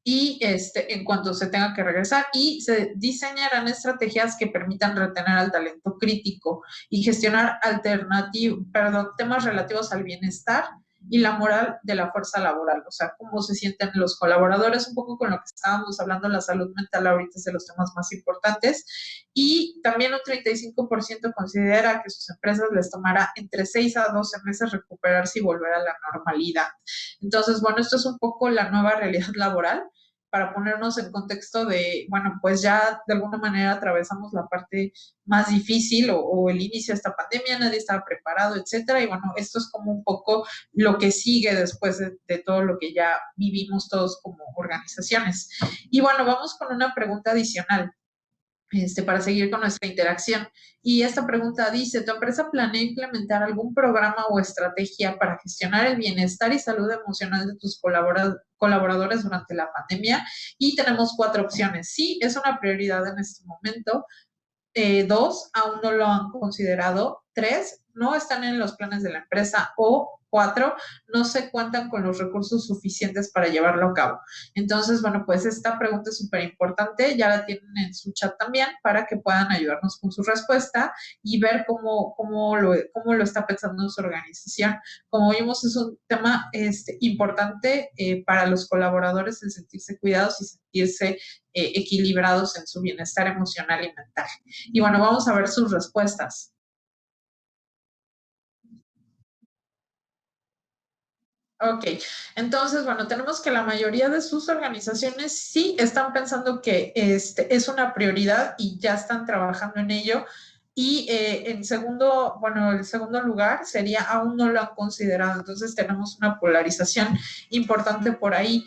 y en cuanto se tenga que regresar, y se diseñarán estrategias que permitan retener al talento crítico y gestionar temas relativos al bienestar y la moral de la fuerza laboral, o sea, cómo se sienten los colaboradores, un poco con lo que estábamos hablando, la salud mental ahorita es de los temas más importantes, y también un 35% considera que sus empresas les tomará entre 6 a 12 meses recuperarse y volver a la normalidad. Entonces, bueno, esto es un poco la nueva realidad laboral para ponernos en contexto de, bueno, pues ya de alguna manera atravesamos la parte más difícil o el inicio de esta pandemia, nadie estaba preparado, etcétera, y bueno, esto es como un poco lo que sigue después de todo lo que ya vivimos todos como organizaciones. Y bueno, vamos con una pregunta adicional. Para seguir con nuestra interacción. Y esta pregunta dice, ¿tu empresa planea implementar algún programa o estrategia para gestionar el bienestar y salud emocional de tus colaboradores durante la pandemia? Y tenemos 4 opciones. Sí, es una prioridad en este momento. 2, aún no lo han considerado. 3, no están en los planes de la empresa. O 4, no se cuentan con los recursos suficientes para llevarlo a cabo. Entonces, bueno, pues esta pregunta es súper importante. Ya la tienen en su chat también para que puedan ayudarnos con su respuesta y ver cómo lo está pensando su organización. Como vimos, es un tema importante para los colaboradores el sentirse cuidados y sentirse equilibrados en su bienestar emocional y mental. Y bueno, vamos a ver sus respuestas. Ok, entonces, bueno, tenemos que la mayoría de sus organizaciones sí están pensando que es una prioridad y ya están trabajando en ello. Y el segundo lugar sería aún no lo han considerado. Entonces tenemos una polarización importante por ahí.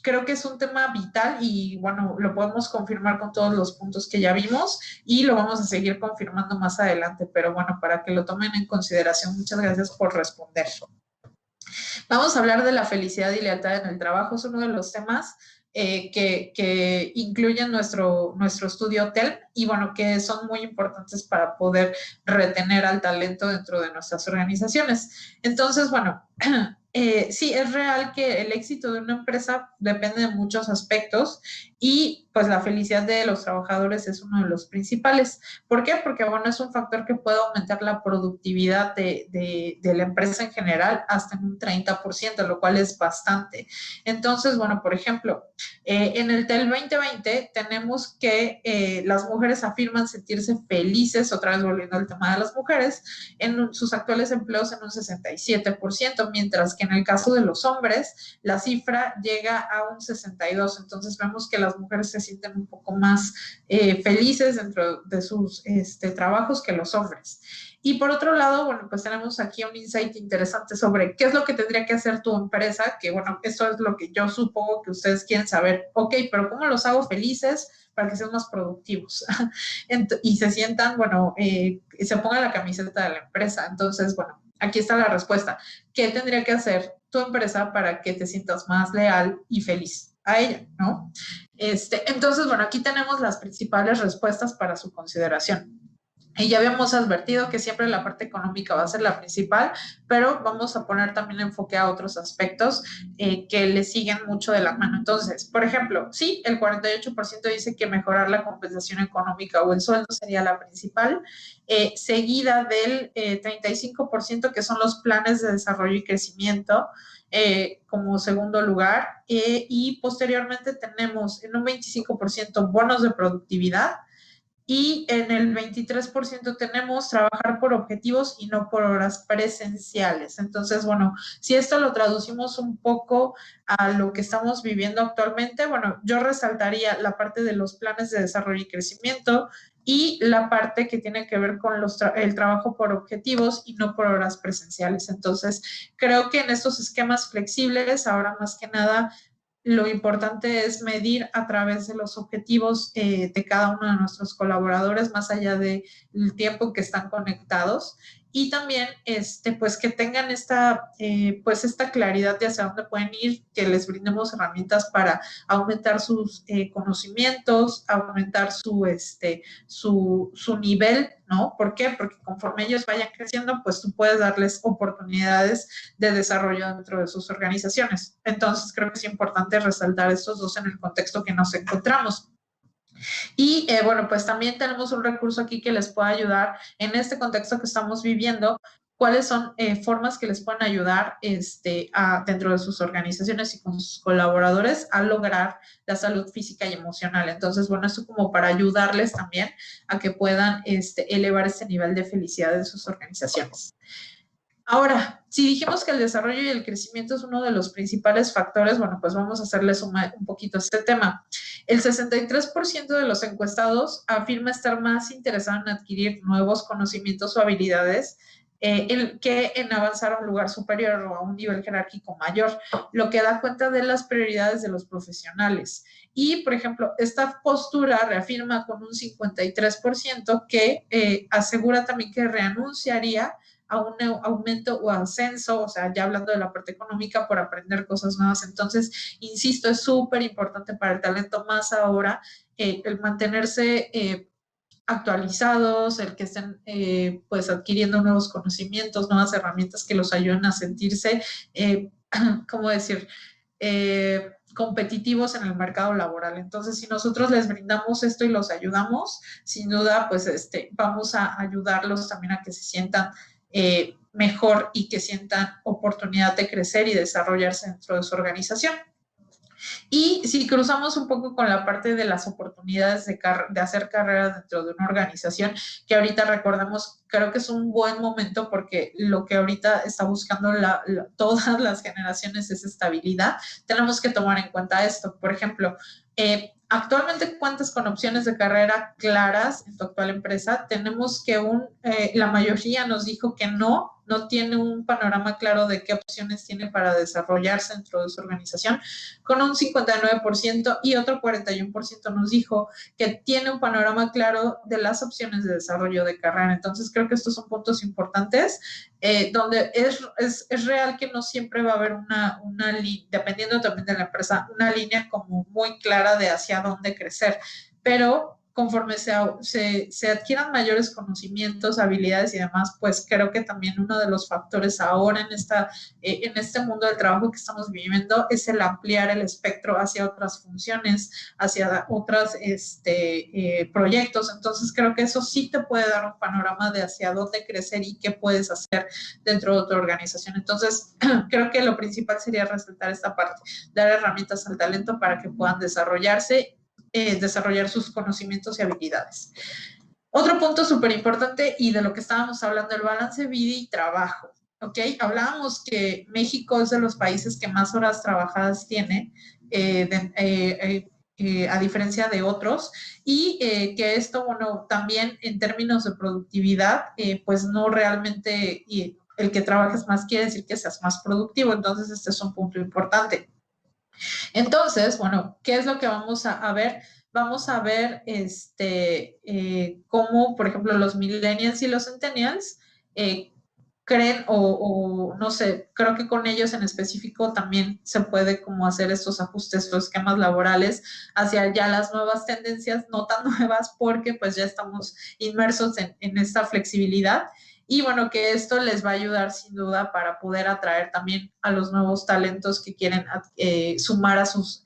Creo que es un tema vital y bueno, lo podemos confirmar con todos los puntos que ya vimos y lo vamos a seguir confirmando más adelante. Pero bueno, para que lo tomen en consideración, muchas gracias por responder. Vamos a hablar de la felicidad y lealtad en el trabajo. Es uno de los temas que incluyen nuestro estudio TEL y bueno, que son muy importantes para poder retener al talento dentro de nuestras organizaciones. Entonces, bueno, sí, es real que el éxito de una empresa depende de muchos aspectos y pues la felicidad de los trabajadores es uno de los principales. ¿Por qué? Porque bueno, es un factor que puede aumentar la productividad de la empresa en general hasta en un 30%, lo cual es bastante. Entonces, bueno, por ejemplo, en el TEL 2020 tenemos que las mujeres afirman sentirse felices, otra vez volviendo al tema de las mujeres, en sus actuales empleos en un 67%, mientras que en el caso de los hombres la cifra llega a un 62%. Entonces vemos que las mujeres se sienten un poco más felices dentro de sus trabajos que los hombres. Y por otro lado, bueno, pues tenemos aquí un insight interesante sobre qué es lo que tendría que hacer tu empresa, que bueno, esto es lo que yo supongo que ustedes quieren saber. Ok, pero ¿cómo los hago felices para que sean más productivos? Y se sientan, bueno, se pongan la camiseta de la empresa. Entonces, bueno, aquí está la respuesta. ¿Qué tendría que hacer tu empresa para que te sientas más leal y feliz a ella, ¿no? Entonces, bueno, aquí tenemos las principales respuestas para su consideración. Y ya habíamos advertido que siempre la parte económica va a ser la principal, pero vamos a poner también enfoque a otros aspectos que le siguen mucho de la mano. Entonces, por ejemplo, sí, el 48% dice que mejorar la compensación económica o el sueldo sería la principal, seguida del 35% que son los planes de desarrollo y crecimiento. Como segundo lugar, y posteriormente tenemos en un 25% bonos de productividad, y en el 23% tenemos trabajar por objetivos y no por horas presenciales. Entonces, bueno, si esto lo traducimos un poco a lo que estamos viviendo actualmente, bueno, yo resaltaría la parte de los planes de desarrollo y crecimiento y la parte que tiene que ver con el trabajo por objetivos y no por horas presenciales. Entonces, creo que en estos esquemas flexibles, ahora más que nada, lo importante es medir a través de los objetivos de cada uno de nuestros colaboradores, más allá del tiempo que están conectados. Y también, pues, que tengan esta claridad de hacia dónde pueden ir, que les brindemos herramientas para aumentar sus conocimientos, aumentar su nivel, ¿no? ¿Por qué? Porque conforme ellos vayan creciendo, pues tú puedes darles oportunidades de desarrollo dentro de sus organizaciones. Entonces, creo que es importante resaltar estos dos en el contexto que nos encontramos. Y bueno, pues también tenemos un recurso aquí que les puede ayudar en este contexto que estamos viviendo. ¿Cuáles son formas que les pueden ayudar dentro de sus organizaciones y con sus colaboradores a lograr la salud física y emocional? Entonces, bueno, esto como para ayudarles también a que puedan elevar ese nivel de felicidad en sus organizaciones. Ahora, si dijimos que el desarrollo y el crecimiento es uno de los principales factores, bueno, pues vamos a hacerle suma un poquito a este tema. El 63% de los encuestados afirma estar más interesado en adquirir nuevos conocimientos o habilidades que en avanzar a un lugar superior o a un nivel jerárquico mayor, lo que da cuenta de las prioridades de los profesionales. Y, por ejemplo, esta postura reafirma con un 53% que asegura también que renunciaría a un aumento o ascenso, o sea, ya hablando de la parte económica, por aprender cosas nuevas. Entonces, insisto, es súper importante para el talento más ahora el mantenerse actualizados, el que estén pues adquiriendo nuevos conocimientos, nuevas herramientas que los ayuden a sentirse, ¿cómo decir? Competitivos en el mercado laboral. Entonces, si nosotros les brindamos esto y los ayudamos, sin duda, pues vamos a ayudarlos también a que se sientan mejor y que sientan oportunidad de crecer y desarrollarse dentro de su organización. Y si cruzamos un poco con la parte de las oportunidades de hacer carrera dentro de una organización, que ahorita recordemos, creo que es un buen momento porque lo que ahorita está buscando todas las generaciones es estabilidad. Tenemos que tomar en cuenta esto. Por ejemplo, actualmente cuentas con opciones de carrera claras en tu actual empresa. Tenemos que la mayoría nos dijo que no tiene un panorama claro de qué opciones tiene para desarrollarse dentro de su organización, con un 59% y otro 41% nos dijo que tiene un panorama claro de las opciones de desarrollo de carrera. Entonces creo que estos son puntos importantes donde es real que no siempre va a haber una línea, dependiendo también de la empresa, una línea como muy clara de hacia dónde crecer, pero conforme se adquieran mayores conocimientos, habilidades y demás, pues creo que también uno de los factores ahora en este mundo del trabajo que estamos viviendo es el ampliar el espectro hacia otras funciones, hacia otros proyectos. Entonces creo que eso sí te puede dar un panorama de hacia dónde crecer y qué puedes hacer dentro de tu organización. Entonces creo que lo principal sería resaltar esta parte, dar herramientas al talento para que puedan desarrollar sus conocimientos y habilidades. Otro punto súper importante y de lo que estábamos hablando, el balance vida y trabajo. ¿Ok? Hablábamos que México es de los países que más horas trabajadas tiene, a diferencia de otros, y que esto, bueno, también en términos de productividad, pues no realmente el que trabajes más quiere decir que seas más productivo. Entonces, este es un punto importante. Entonces, bueno, ¿qué es lo que vamos a ver? Vamos a ver cómo, por ejemplo, los millennials y los centennials creen no sé, creo que con ellos en específico también se puede como hacer estos ajustes o esquemas laborales hacia ya las nuevas tendencias, no tan nuevas porque pues ya estamos inmersos en esta flexibilidad. Y bueno, que esto les va a ayudar sin duda para poder atraer también a los nuevos talentos que quieren sumar a su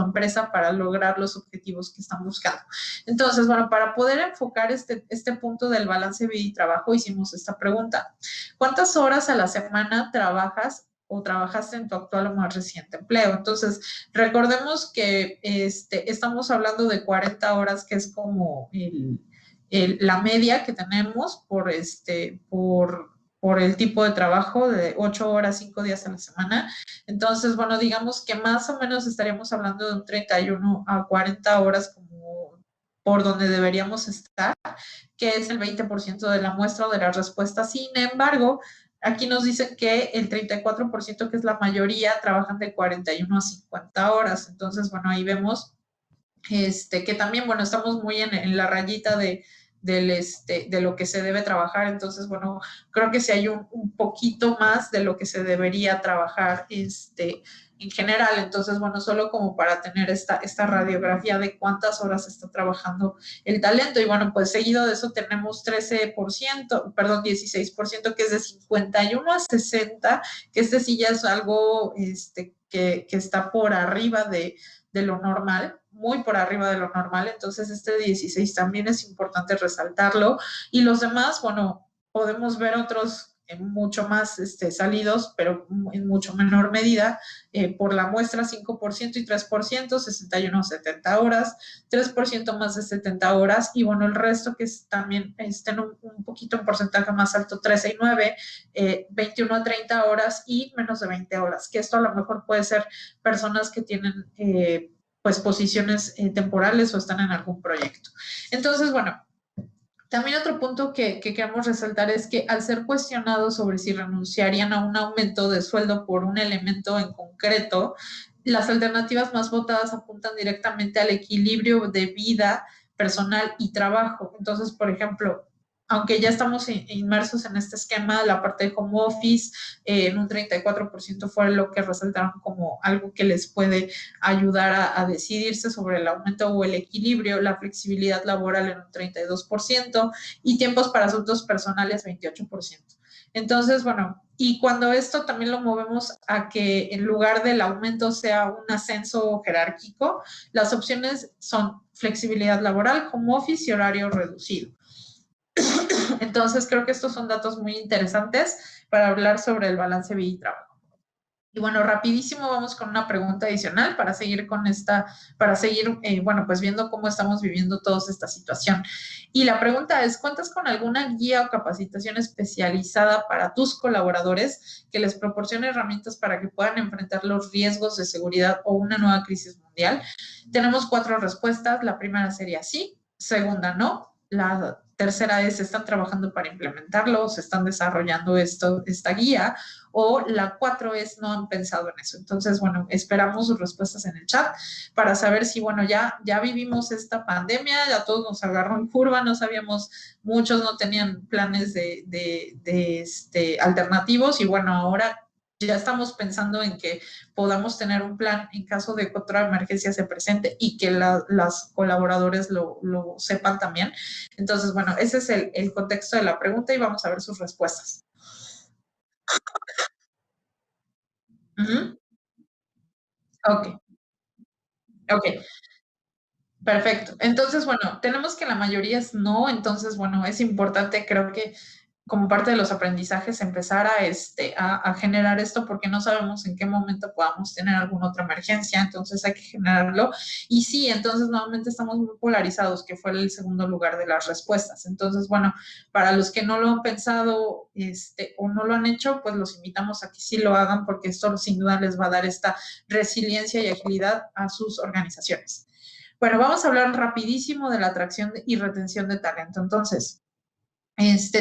empresa para lograr los objetivos que están buscando. Entonces, bueno, para poder enfocar este punto del balance vida y trabajo, hicimos esta pregunta. ¿Cuántas horas a la semana trabajas o trabajaste en tu actual o más reciente empleo? Entonces, recordemos que estamos hablando de 40 horas, que es como la media que tenemos por el tipo de trabajo de 8 horas, 5 días a la semana. Entonces, bueno, digamos que más o menos estaríamos hablando de un 31 a 40 horas como por donde deberíamos estar, que es el 20% de la muestra o de las respuestas. Sin embargo, aquí nos dicen que el 34%, que es la mayoría, trabajan de 41 a 50 horas. Entonces, bueno, ahí vemos que también, bueno, estamos muy en la rayita de lo que se debe trabajar. Entonces, bueno, creo que si hay un poquito más de lo que se debería trabajar en general. Entonces, bueno, solo como para tener esta radiografía de cuántas horas está trabajando el talento. Y bueno, pues seguido de eso tenemos 16%, que es de 51 a 60, que sí ya es algo que está por arriba de lo normal, muy por arriba de lo normal. Entonces, 16 también es importante resaltarlo. Y los demás, bueno, podemos ver otros mucho más salidos, pero en mucho menor medida, por la muestra 5% y 3%, 61 a 70 horas, 3% más de 70 horas, y bueno, el resto que es también en un poquito en porcentaje más alto, 13 y 9, 21 a 30 horas y menos de 20 horas, que esto a lo mejor puede ser personas que tienen pues posiciones temporales o están en algún proyecto. Entonces, bueno, también otro punto que queremos resaltar es que al ser cuestionados sobre si renunciarían a un aumento de sueldo por un elemento en concreto, las alternativas más votadas apuntan directamente al equilibrio de vida personal y trabajo. Entonces, por ejemplo, aunque ya estamos inmersos en este esquema, la parte de home office en un 34% fue lo que resaltaron como algo que les puede ayudar a decidirse sobre el aumento o el equilibrio, la flexibilidad laboral en un 32% y tiempos para asuntos personales 28%. Entonces, bueno, y cuando esto también lo movemos a que en lugar del aumento sea un ascenso jerárquico, las opciones son flexibilidad laboral, home office y horario reducido. Entonces, creo que estos son datos muy interesantes para hablar sobre el balance vida y trabajo. Y bueno, rapidísimo vamos con una pregunta adicional para seguir con bueno, pues viendo cómo estamos viviendo todos esta situación. Y la pregunta es, ¿cuentas con alguna guía o capacitación especializada para tus colaboradores que les proporcione herramientas para que puedan enfrentar los riesgos de seguridad o una nueva crisis mundial? Tenemos 4 respuestas. La primera sería sí, segunda no, la tercera es, ¿están trabajando para implementarlo? ¿Se están desarrollando esta guía? O la 4 es, no han pensado en eso. Entonces, bueno, esperamos sus respuestas en el chat para saber si, bueno, ya vivimos esta pandemia, ya todos nos agarró en curva, no sabíamos, muchos no tenían planes de alternativos, y bueno, ahora ya estamos pensando en que podamos tener un plan en caso de que otra emergencia se presente y que las colaboradores lo sepan también. Entonces, bueno, ese es el contexto de la pregunta y vamos a ver sus respuestas. Uh-huh. Ok, ok. Perfecto. Entonces, bueno, tenemos que la mayoría es no, entonces, bueno, es importante, creo que como parte de los aprendizajes, empezar a generar esto porque no sabemos en qué momento podamos tener alguna otra emergencia, entonces hay que generarlo. Y sí, entonces nuevamente estamos muy polarizados, que fue el segundo lugar de las respuestas. Entonces, bueno, para los que no lo han pensado o no lo han hecho, pues los invitamos a que sí lo hagan porque esto sin duda les va a dar esta resiliencia y agilidad a sus organizaciones. Bueno, vamos a hablar rapidísimo de la atracción y retención de talento. Entonces,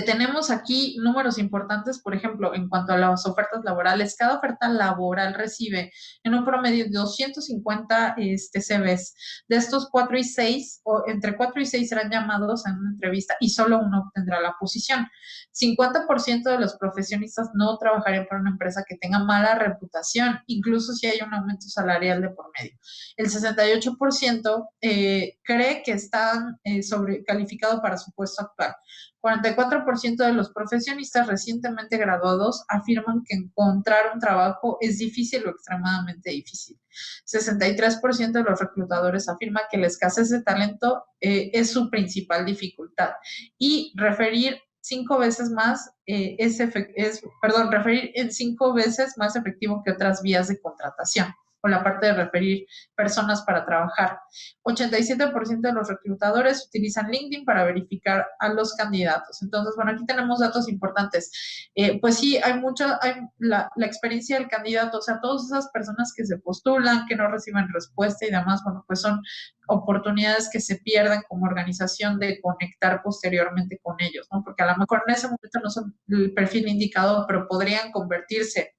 tenemos aquí números importantes, por ejemplo, en cuanto a las ofertas laborales. Cada oferta laboral recibe en un promedio de 250 CVs. De estos 4 y 6, o entre 4 y 6 serán llamados en una entrevista y solo uno obtendrá la posición. 50% de los profesionistas no trabajarían para una empresa que tenga mala reputación, incluso si hay un aumento salarial de por medio. El 68% cree que están sobrecalificados para su puesto actual. 44% de los profesionistas recientemente graduados afirman que encontrar un trabajo es difícil o extremadamente difícil. 63% de los reclutadores afirman que la escasez de talento es su principal dificultad. Y referir 5 veces más referir en 5 veces más efectivo que otras vías de contratación, o la parte de referir personas para trabajar. 87% de los reclutadores utilizan LinkedIn para verificar a los candidatos. Entonces, bueno, aquí tenemos datos importantes. Pues sí, hay la experiencia del candidato, o sea, todas esas personas que se postulan, que no reciben respuesta y demás, bueno, pues son oportunidades que se pierden como organización de conectar posteriormente con ellos, ¿no? Porque a lo mejor en ese momento no son el perfil indicado, pero podrían convertirse.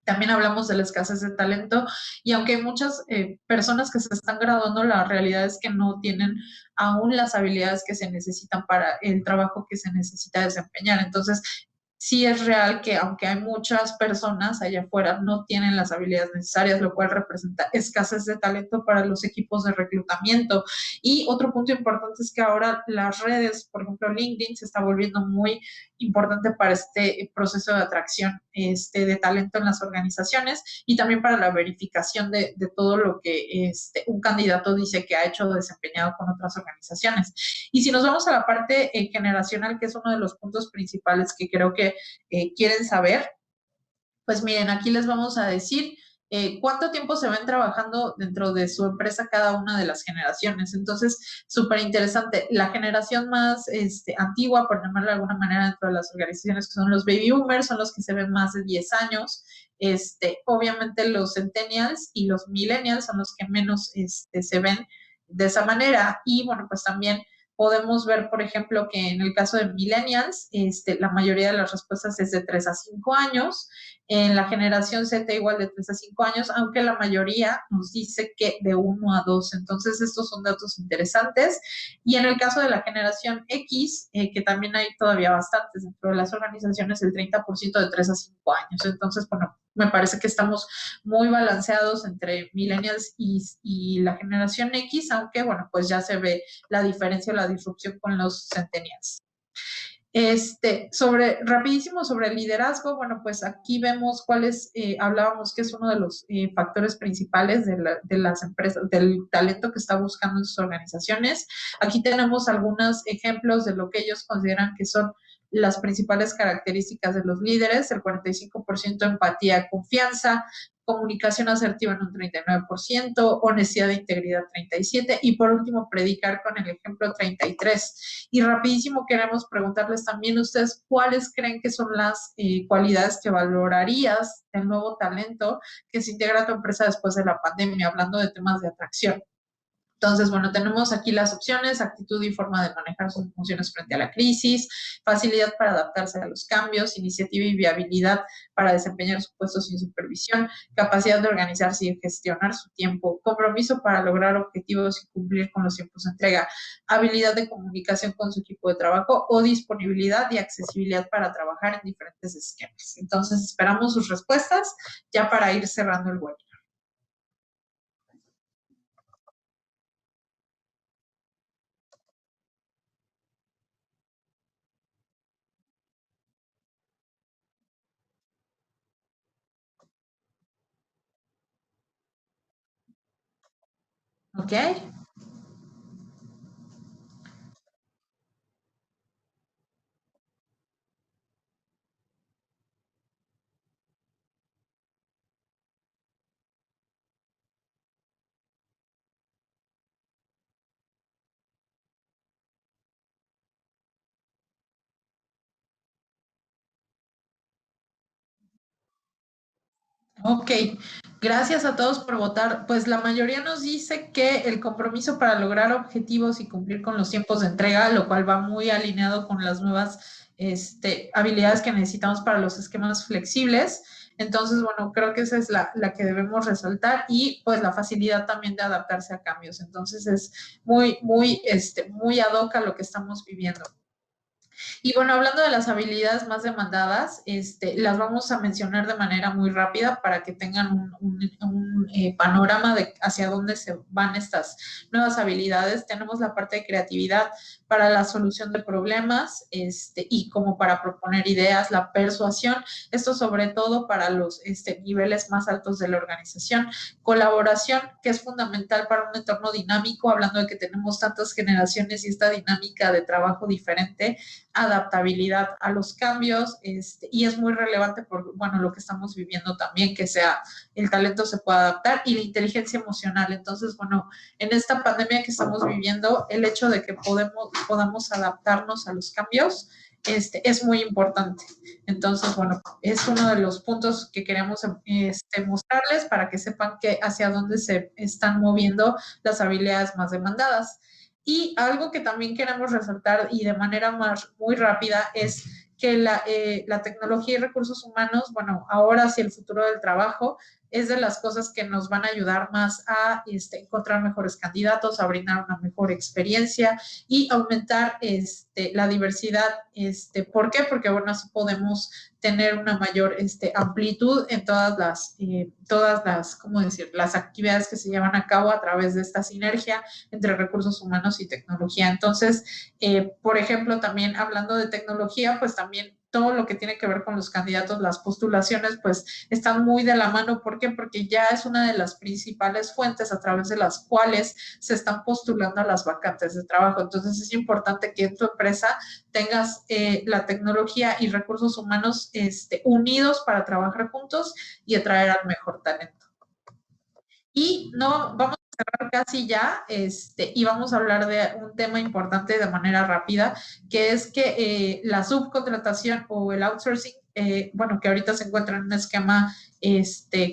También hablamos de la escasez de talento, y aunque hay muchas personas que se están graduando, la realidad es que no tienen aún las habilidades que se necesitan para el trabajo que se necesita desempeñar. Entonces, sí es real que aunque hay muchas personas allá afuera, no tienen las habilidades necesarias, lo cual representa escasez de talento para los equipos de reclutamiento. Y otro punto importante es que ahora las redes, por ejemplo, LinkedIn se está volviendo muy importante para este proceso de atracción de talento en las organizaciones y también para la verificación de todo lo que un candidato dice que ha hecho o desempeñado con otras organizaciones. Y si nos vamos a la parte generacional, que es uno de los puntos principales que creo que quieren saber, pues miren, aquí les vamos a decir cuánto tiempo se ven trabajando dentro de su empresa cada una de las generaciones. Entonces, súper interesante. La generación más antigua, por llamarlo de alguna manera, dentro de las organizaciones, que son los baby boomers, son los que se ven más de 10 años. Obviamente los centennials y los millennials son los que menos se ven de esa manera. Y bueno, pues también podemos ver, por ejemplo, que en el caso de millennials, la mayoría de las respuestas es de 3 a 5 años. En la generación Z igual de 3 a 5 años, aunque la mayoría nos dice que de 1 a 2. Entonces, estos son datos interesantes. Y en el caso de la generación X, que también hay todavía bastantes dentro de las organizaciones, el 30% de 3 a 5 años. Entonces, bueno, me parece que estamos muy balanceados entre millennials y la generación X, aunque, bueno, pues ya se ve la diferencia o la disrupción con los centennials. Rapidísimo sobre el liderazgo, bueno, pues aquí vemos cuáles, hablábamos que es uno de los factores principales de las empresas, del talento que está buscando en sus organizaciones. Aquí tenemos algunos ejemplos de lo que ellos consideran que son las principales características de los líderes: el 45% empatía, confianza, comunicación asertiva en un 39%, honestidad e integridad 37%, y por último, predicar con el ejemplo 33%. Y rapidísimo queremos preguntarles también ustedes cuáles creen que son las cualidades que valorarías del nuevo talento que se integra a tu empresa después de la pandemia, hablando de temas de atracción. Entonces, bueno, tenemos aquí las opciones: actitud y forma de manejar sus emociones frente a la crisis, facilidad para adaptarse a los cambios, iniciativa y viabilidad para desempeñar su puesto sin supervisión, capacidad de organizarse y gestionar su tiempo, compromiso para lograr objetivos y cumplir con los tiempos de entrega, habilidad de comunicación con su equipo de trabajo o disponibilidad y accesibilidad para trabajar en diferentes esquemas. Entonces, esperamos sus respuestas ya para ir cerrando el webinar. ¿Ok? Ok, gracias a todos por votar. Pues la mayoría nos dice que el compromiso para lograr objetivos y cumplir con los tiempos de entrega, lo cual va muy alineado con las nuevas habilidades que necesitamos para los esquemas flexibles. Entonces, bueno, creo que esa es la que debemos resaltar, y pues la facilidad también de adaptarse a cambios. Entonces es muy ad hoc a lo que estamos viviendo. Y bueno, hablando de las habilidades más demandadas, las vamos a mencionar de manera muy rápida para que tengan un panorama de hacia dónde se van estas nuevas habilidades. Tenemos la parte de creatividad para la solución de problemas, y como para proponer ideas, la persuasión, esto sobre todo para los niveles más altos de la organización. Colaboración, que es fundamental para un entorno dinámico, hablando de que tenemos tantas generaciones y esta dinámica de trabajo diferente. Adaptabilidad a los cambios, y es muy relevante por, bueno, lo que estamos viviendo también, que sea el talento se pueda adaptar, y la inteligencia emocional. Entonces, bueno, en esta pandemia que estamos viviendo, el hecho de que podamos adaptarnos a los cambios es muy importante. Entonces, bueno, es uno de los puntos que queremos mostrarles para que sepan que hacia dónde se están moviendo las habilidades más demandadas. Y algo que también queremos resaltar y de manera muy rápida es que la tecnología y recursos humanos, bueno, ahora sí el futuro del trabajo, es de las cosas que nos van a ayudar más a encontrar mejores candidatos, a brindar una mejor experiencia y aumentar la diversidad. ¿Por qué? Porque, bueno, así podemos tener una mayor amplitud en ¿cómo decir?, las actividades que se llevan a cabo a través de esta sinergia entre recursos humanos y tecnología. Entonces, por ejemplo, también hablando de tecnología, pues también todo lo que tiene que ver con los candidatos, las postulaciones, pues están muy de la mano. ¿Por qué? Porque ya es una de las principales fuentes a través de las cuales se están postulando a las vacantes de trabajo. Entonces es importante que en tu empresa tengas la tecnología y recursos humanos unidos para trabajar juntos y atraer al mejor talento. Y no, vamos a cerrar casi ya, y vamos a hablar de un tema importante de manera rápida, que es que la subcontratación o el outsourcing, bueno, que ahorita se encuentra en un esquema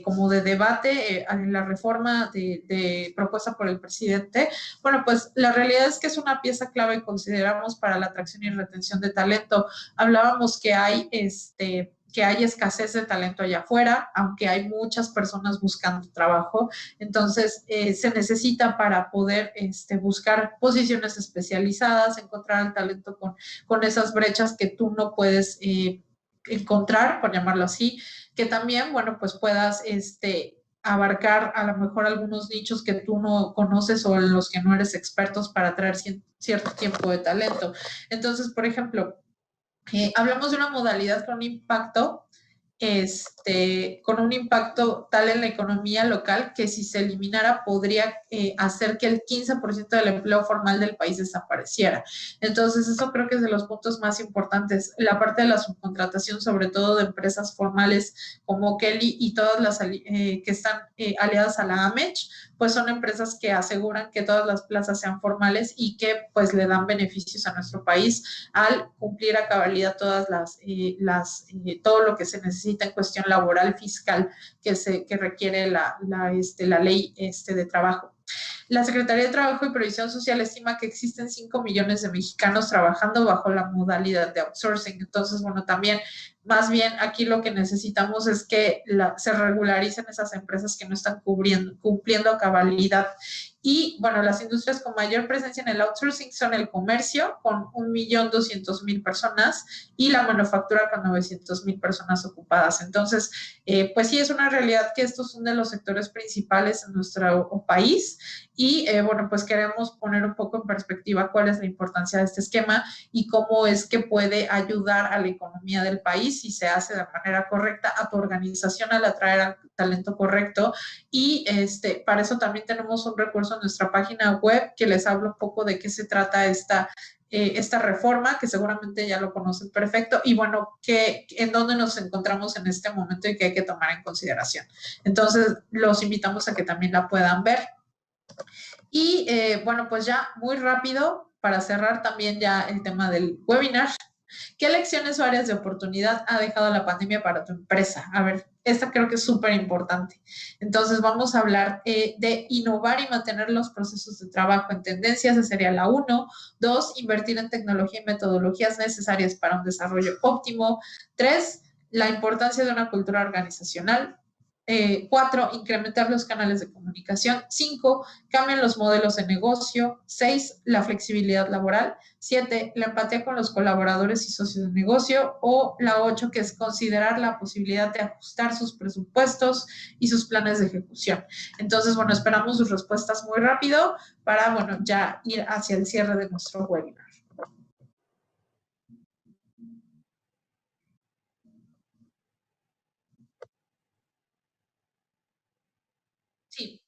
como de debate en la reforma propuesta por el presidente. Bueno, pues la realidad es que es una pieza clave, consideramos, para la atracción y retención de talento. Hablábamos que hay escasez de talento allá afuera, aunque hay muchas personas buscando trabajo. Entonces, se necesita para poder buscar posiciones especializadas, encontrar el talento con esas brechas que tú no puedes encontrar, por llamarlo así, que también, bueno, pues puedas abarcar a lo mejor algunos nichos que tú no conoces o en los que no eres expertos para atraer cierto tiempo de talento. Entonces, por ejemplo, hablamos de una modalidad con un impacto tal en la economía local que si se eliminara podría hacer que el 15% del empleo formal del país desapareciera. Entonces, eso creo que es de los puntos más importantes. La parte de la subcontratación, sobre todo de empresas formales como Kelly y todas las que están aliadas a la AMECH, pues son empresas que aseguran que todas las plazas sean formales y que pues le dan beneficios a nuestro país al cumplir a cabalidad todo lo que se necesita en cuestión laboral, fiscal, que requiere la ley de trabajo. La Secretaría de Trabajo y Previsión Social estima que existen 5 millones de mexicanos trabajando bajo la modalidad de outsourcing. Entonces, bueno, también, más bien aquí lo que necesitamos es que se regularicen esas empresas que no están cumpliendo a cabalidad. Y bueno, las industrias con mayor presencia en el outsourcing son el comercio, con 1.200.000 personas, y la manufactura, con 900.000 personas ocupadas. Entonces, pues sí, es una realidad que estos son de los sectores principales en nuestro país. Y bueno, pues queremos poner un poco en perspectiva cuál es la importancia de este esquema y cómo es que puede ayudar a la economía del país si se hace de manera correcta, a tu organización al atraer al talento correcto. Y para eso también tenemos un recurso en nuestra página web que les hablo un poco de qué se trata esta reforma, que seguramente ya lo conocen perfecto, y bueno, en dónde nos encontramos en este momento y qué hay que tomar en consideración. Entonces, los invitamos a que también la puedan ver. Y bueno, pues ya muy rápido, para cerrar también ya el tema del webinar, ¿qué lecciones o áreas de oportunidad ha dejado la pandemia para tu empresa? A ver, esta creo que es súper importante. Entonces vamos a hablar de innovar y mantener los procesos de trabajo en tendencia, esa sería la 1. 2, invertir en tecnología y metodologías necesarias para un desarrollo óptimo. 3, la importancia de una cultura organizacional. 4, incrementar los canales de comunicación. 5, cambian los modelos de negocio. 6, la flexibilidad laboral. 7, la empatía con los colaboradores y socios de negocio. O la 8, que es considerar la posibilidad de ajustar sus presupuestos y sus planes de ejecución. Entonces, bueno, esperamos sus respuestas muy rápido para, bueno, ya ir hacia el cierre de nuestro webinar. Sí.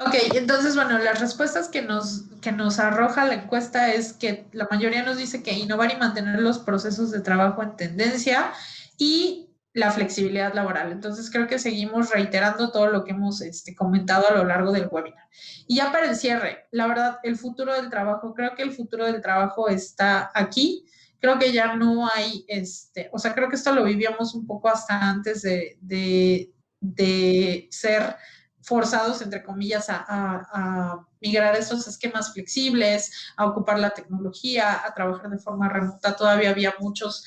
Ok, entonces, bueno, las respuestas que nos arroja la encuesta es que la mayoría nos dice que innovar y mantener los procesos de trabajo en tendencia y la flexibilidad laboral. Entonces, creo que seguimos reiterando todo lo que hemos comentado a lo largo del webinar. Y ya para el cierre, la verdad, el futuro del trabajo, creo que el futuro del trabajo está aquí. Creo que ya no hay, o sea, creo que esto lo vivíamos un poco hasta antes de ser forzados, entre comillas, migrar esos esquemas flexibles, a ocupar la tecnología, a trabajar de forma remota. Todavía había muchos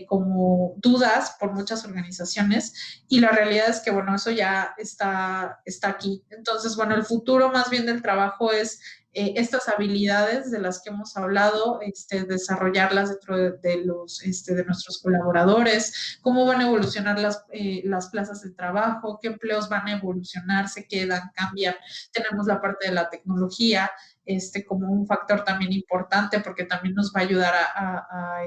como dudas por muchas organizaciones y la realidad es que, bueno, eso ya está aquí. Entonces, bueno, el futuro más bien del trabajo es estas habilidades de las que hemos hablado, desarrollarlas dentro de nuestros colaboradores, cómo van a evolucionar las plazas de trabajo, qué empleos van a evolucionar, se quedan, cambian. Tenemos la parte de la tecnología, como un factor también importante porque también nos va a ayudar a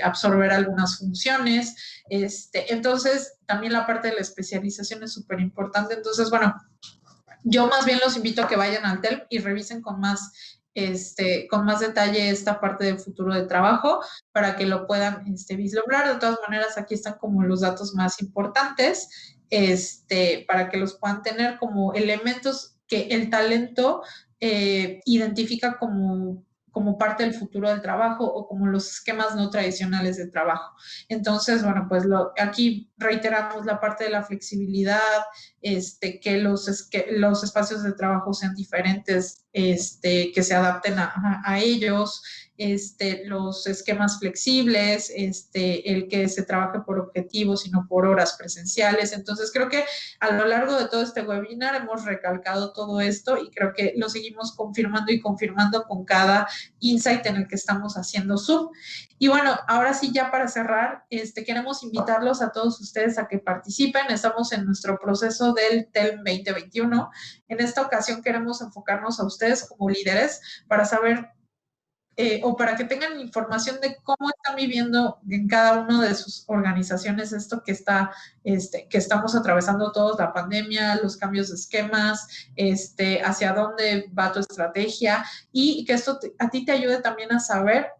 absorber algunas funciones. Entonces, también la parte de la especialización es súper importante. Entonces, bueno, yo más bien los invito a que vayan al TELM y revisen con más detalle esta parte del futuro de trabajo para que lo puedan vislumbrar. De todas maneras, aquí están como los datos más importantes, para que los puedan tener como elementos que el talento identifica como parte del futuro del trabajo o como los esquemas no tradicionales de trabajo. Entonces, bueno, pues aquí reiteramos la parte de la flexibilidad, que los espacios de trabajo sean diferentes, que se adapten a ellos, los esquemas flexibles, el que se trabaje por objetivos y no por horas presenciales. Entonces, creo que a lo largo de todo este webinar hemos recalcado todo esto y creo que lo seguimos confirmando y confirmando con cada insight en el que estamos haciendo Zoom. Y bueno, ahora sí, ya para cerrar, queremos invitarlos a todos ustedes a que participen. Estamos en nuestro proceso del TELM 2021. En esta ocasión queremos enfocarnos a ustedes como líderes para saber o para que tengan información de cómo están viviendo en cada una de sus organizaciones esto que estamos atravesando todos, la pandemia, los cambios de esquemas, hacia dónde va tu estrategia y que esto a ti te ayude también a saber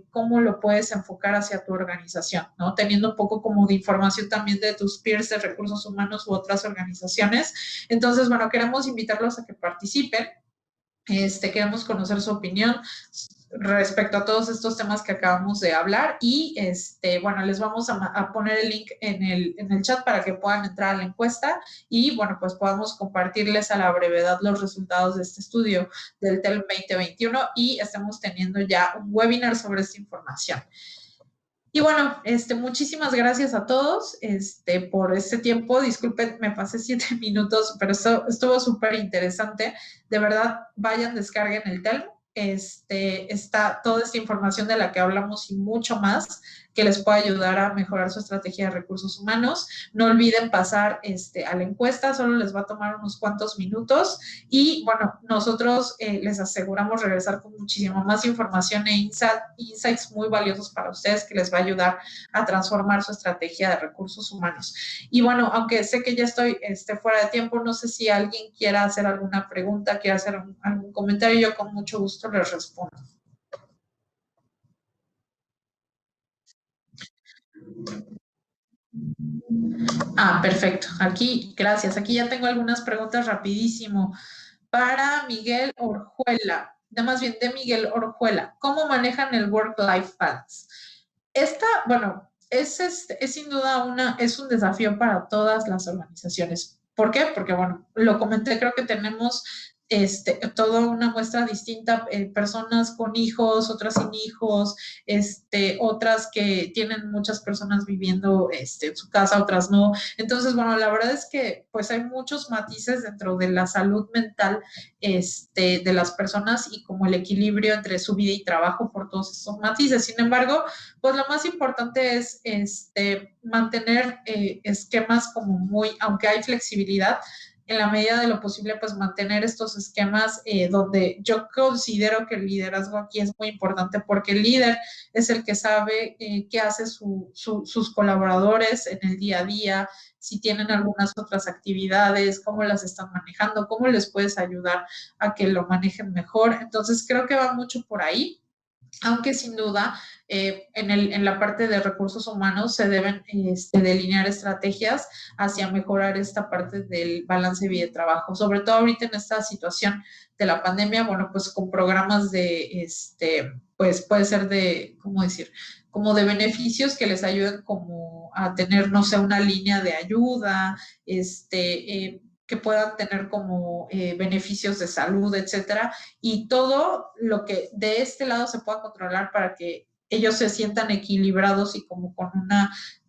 cómo lo puedes enfocar hacia tu organización, ¿no? Teniendo un poco como de información también de tus peers de recursos humanos u otras organizaciones. Entonces, bueno, queremos invitarlos a que participen. Queremos conocer su opinión respecto a todos estos temas que acabamos de hablar y bueno, les vamos a poner el link en el chat para que puedan entrar a la encuesta y bueno, pues podamos compartirles a la brevedad los resultados de este estudio del TELM 2021 y estemos teniendo ya un webinar sobre esta información. Y bueno, muchísimas gracias a todos por este tiempo. Disculpen, me pasé 7 minutos, pero estuvo súper interesante. De verdad, vayan, descarguen el TELM. Está toda esta información de la que hablamos y mucho más que les puede ayudar a mejorar su estrategia de recursos humanos. No olviden pasar a la encuesta, solo les va a tomar unos cuantos minutos y bueno, nosotros les aseguramos regresar con muchísima más información e insights muy valiosos para ustedes que les va a ayudar a transformar su estrategia de recursos humanos. Y bueno, aunque sé que ya estoy fuera de tiempo, no sé si alguien quiera hacer alguna pregunta, quiera hacer algún comentario, yo con mucho gusto les respondo. Ah, perfecto. Aquí, gracias. Aquí ya tengo algunas preguntas rapidísimo. Para Miguel Orjuela, más bien de Miguel Orjuela, ¿cómo manejan el work-life balance? Bueno, es sin duda es un desafío para todas las organizaciones. ¿Por qué? Porque, bueno, lo comenté, creo que tenemos toda una muestra distinta, personas con hijos, otras sin hijos, otras que tienen muchas personas viviendo en su casa, otras no. Entonces, bueno, la verdad es que pues hay muchos matices dentro de la salud mental de las personas y como el equilibrio entre su vida y trabajo por todos estos matices. Sin embargo, pues lo más importante es mantener esquemas como aunque hay flexibilidad, en la medida de lo posible, pues mantener estos esquemas donde yo considero que el liderazgo aquí es muy importante porque el líder es el que sabe qué hace sus colaboradores en el día a día, si tienen algunas otras actividades, cómo las están manejando, cómo les puedes ayudar a que lo manejen mejor. Entonces, creo que va mucho por ahí, aunque sin duda en la parte de recursos humanos se deben delinear estrategias hacia mejorar esta parte del balance vida-trabajo, sobre todo ahorita en esta situación de la pandemia, bueno, pues con programas pues puede ser ¿cómo decir? Como de beneficios que les ayuden como a tener, no sé, una línea de ayuda, que puedan tener como beneficios de salud, etcétera, y todo lo que de este lado se pueda controlar para que ellos se sientan equilibrados y como con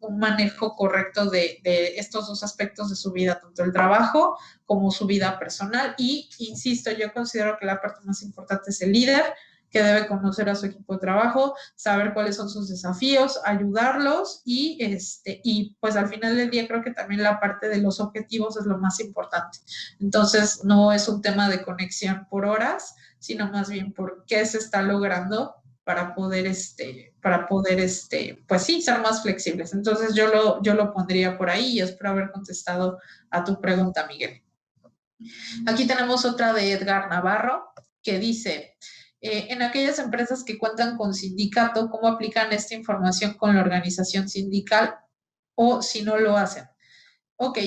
un manejo correcto de estos dos aspectos de su vida, tanto el trabajo como su vida personal. Y, insisto, yo considero que la parte más importante es el líder, que debe conocer a su equipo de trabajo, saber cuáles son sus desafíos, ayudarlos y pues al final del día creo que también la parte de los objetivos es lo más importante. Entonces no es un tema de conexión por horas, sino más bien por qué se está logrando para poder, pues sí, ser más flexibles. Entonces yo lo pondría por ahí y espero haber contestado a tu pregunta, Miguel. Aquí tenemos otra de Edgar Navarro que dice, en aquellas empresas que cuentan con sindicato, ¿cómo aplican esta información con la organización sindical o si no lo hacen? Ok,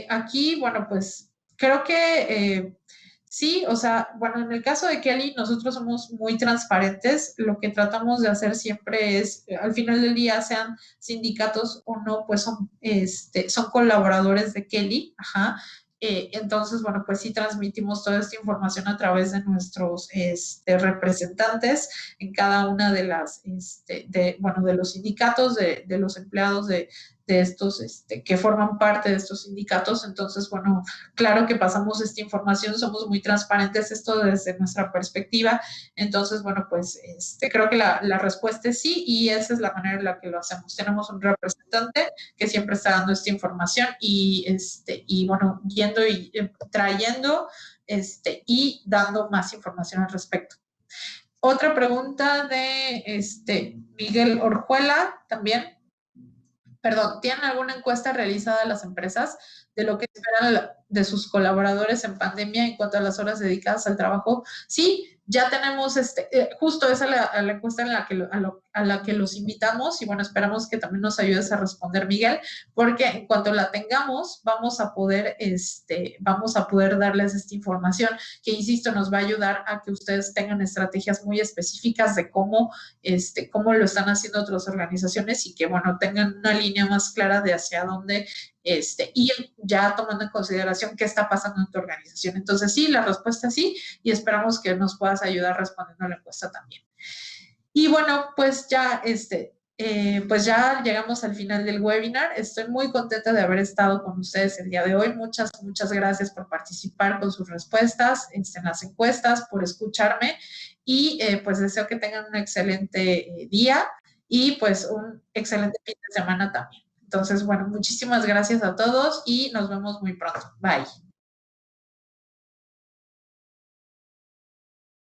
aquí, bueno, pues creo que sí, o sea, bueno, en el caso de Kelly, nosotros somos muy transparentes. Lo que tratamos de hacer siempre es, al final del día, sean sindicatos o no, pues son colaboradores de Kelly, ajá. Entonces, bueno, pues sí transmitimos toda esta información a través de nuestros representantes en cada una de de los sindicatos, de los empleados de estos que forman parte de estos sindicatos. Entonces, bueno, claro que pasamos esta información, somos muy transparentes, esto desde nuestra perspectiva. Entonces, bueno, pues creo que la respuesta es sí y esa es la manera en la que lo hacemos. Tenemos un representante que siempre está dando esta información y bueno, yendo y trayendo y dando más información al respecto. Otra pregunta de Miguel Orjuela también. Perdón, ¿tienen alguna encuesta realizada a las empresas de lo que esperan de sus colaboradores en pandemia en cuanto a las horas dedicadas al trabajo? Sí, ya tenemos justo esa la encuesta en a la que los invitamos y bueno, esperamos que también nos ayudes a responder, Miguel, porque en cuanto la tengamos, vamos a poder darles esta información que, insisto, nos va a ayudar a que ustedes tengan estrategias muy específicas de cómo lo están haciendo otras organizaciones y que, bueno, tengan una línea más clara de hacia dónde y ya tomando en consideración qué está pasando en tu organización. Entonces, sí, la respuesta es sí y esperamos que nos puedas ayudar respondiendo a la encuesta también. Y bueno, pues ya llegamos al final del webinar. Estoy muy contenta de haber estado con ustedes el día de hoy. Muchas, muchas gracias por participar con sus respuestas en las encuestas, por escucharme y pues deseo que tengan un excelente día y pues un excelente fin de semana también. Entonces, bueno, muchísimas gracias a todos y nos vemos muy pronto. Bye.